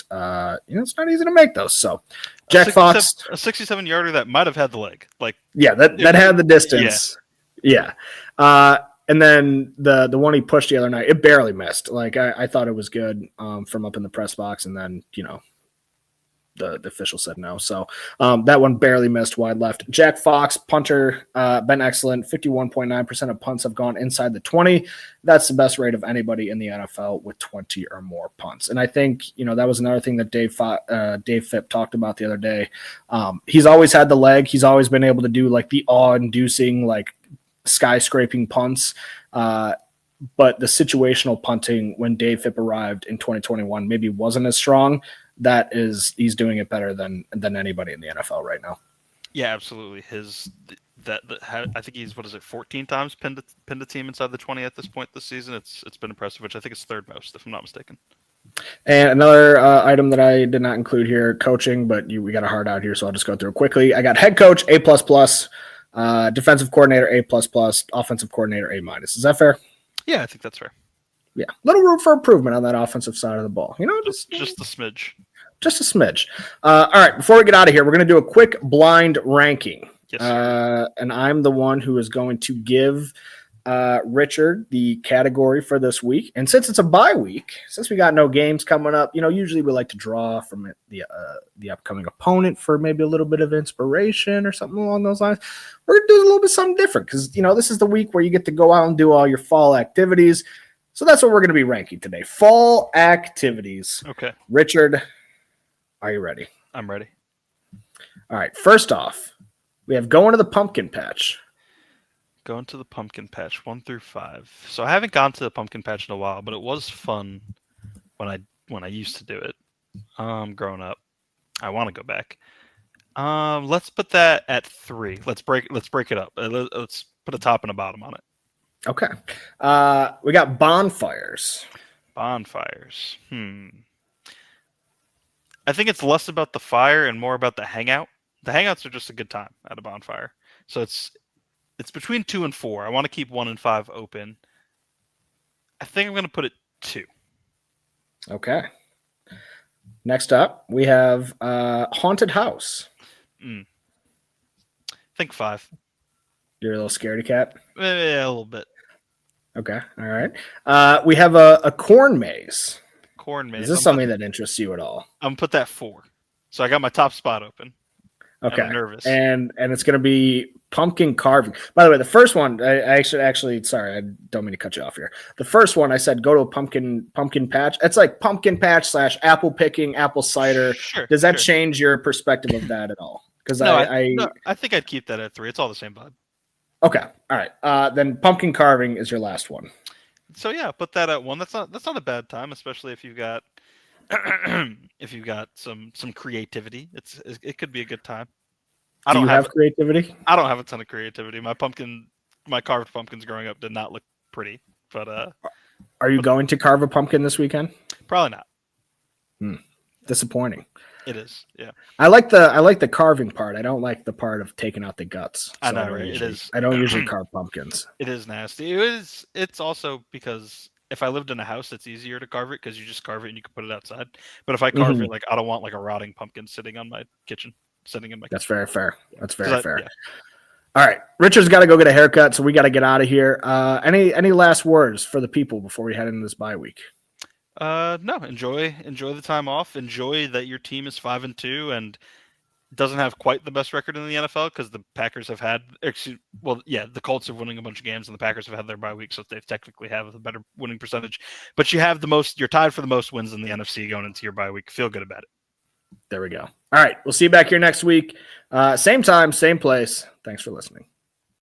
it's not easy to make those. So Jack Fox, a 67-yarder that might have had the leg. That had the distance. Yeah. And then the one he pushed the other night, it barely missed. Like I thought it was good from up in the press box, and then the official said no. So that one barely missed wide left. Jack Fox, punter, been excellent. 51.9% of punts have gone inside the 20. That's the best rate of anybody in the NFL with 20 or more punts. And I think, that was another thing that Dave Phipp talked about the other day. He's always had the leg. He's always been able to do like the awe-inducing, like skyscraping punts. But the situational punting when Dave Phipp arrived in 2021 maybe wasn't as strong. He's doing it better than anybody in the NFL right now. Yeah, absolutely. I think he's 14 times pinned a team inside the 20 at this point this season. It's been impressive, which I think is third most, if I'm not mistaken. And another item that I did not include here, coaching, but we got a hard out here, so I'll just go through it quickly. I got head coach A++, defensive coordinator A++, offensive coordinator A-. Is that fair? Yeah, I think that's fair. Yeah, little room for improvement on that offensive side of the ball. Just a smidge. Just a smidge. All right, before we get out of here, we're going to do a quick blind ranking. Yes, and I'm the one who is going to give Richard the category for this week. And since it's a bye week, since we got no games coming up, usually we like to draw from the upcoming opponent for maybe a little bit of inspiration or something along those lines. We're going to do a little bit something different because, this is the week where you get to go out and do all your fall activities. So that's what we're going to be ranking today. Fall activities. Okay. Richard, are you ready? I'm ready. All right. First off, we have going to the pumpkin patch. Going to the pumpkin patch, 1 through 5. So I haven't gone to the pumpkin patch in a while, but it was fun when I used to do it growing up. I want to go back. Let's put that at 3. Let's break it up. Let's put a top and a bottom on it. Okay. We got bonfires. Bonfires. I think it's less about the fire and more about the hangout. The hangouts are just a good time at a bonfire. So it's between 2 and 4. I want to keep 1 and 5 open. I think I'm going to put it 2. Okay. Next up, we have haunted house. I think 5. You're a little scaredy cat? Yeah, a little bit. Okay. All right. We have a corn maze. Corn maze. Is this something that interests you at all? I'm going to put that 4. So I got my top spot open. Okay. I'm nervous. And it's going to be pumpkin carving. By the way, the first one, I actually, sorry, I don't mean to cut you off here. The first one, I said go to a pumpkin patch. It's like pumpkin patch / apple picking, apple cider. Sure. Does that change your perspective of that at all? Because I think I'd keep that at 3. It's all the same vibe. Okay. All right. Then pumpkin carving is your last one. So yeah, put that at 1. That's not a bad time, especially if you've got some creativity. It could be a good time. Do you have creativity? I don't have a ton of creativity. My carved pumpkins growing up did not look pretty. But are you going to carve a pumpkin this weekend? Probably not. Disappointing. It is, yeah. I like the carving part. I don't like the part of taking out the guts. So I know, right? I don't usually carve pumpkins. It is nasty. It's also because if I lived in a house, it's easier to carve it because you just carve it and you can put it outside. But if I carve it, like I don't want like a rotting pumpkin sitting on my kitchen, sitting in my. That's very fair. That's very fair. Yeah. All right, Richard's got to go get a haircut, so we got to get out of here. Any last words for the people before we head into this bye week? No. Enjoy the time off. Enjoy that your team is 5-2 and doesn't have quite the best record in the NFL because the Packers have had. The Colts are winning a bunch of games and the Packers have had their bye week, so they technically have a better winning percentage. But you have you're tied for the most wins in the NFC going into your bye week. Feel good about it. There we go. All right, we'll see you back here next week. Same time, same place. Thanks for listening.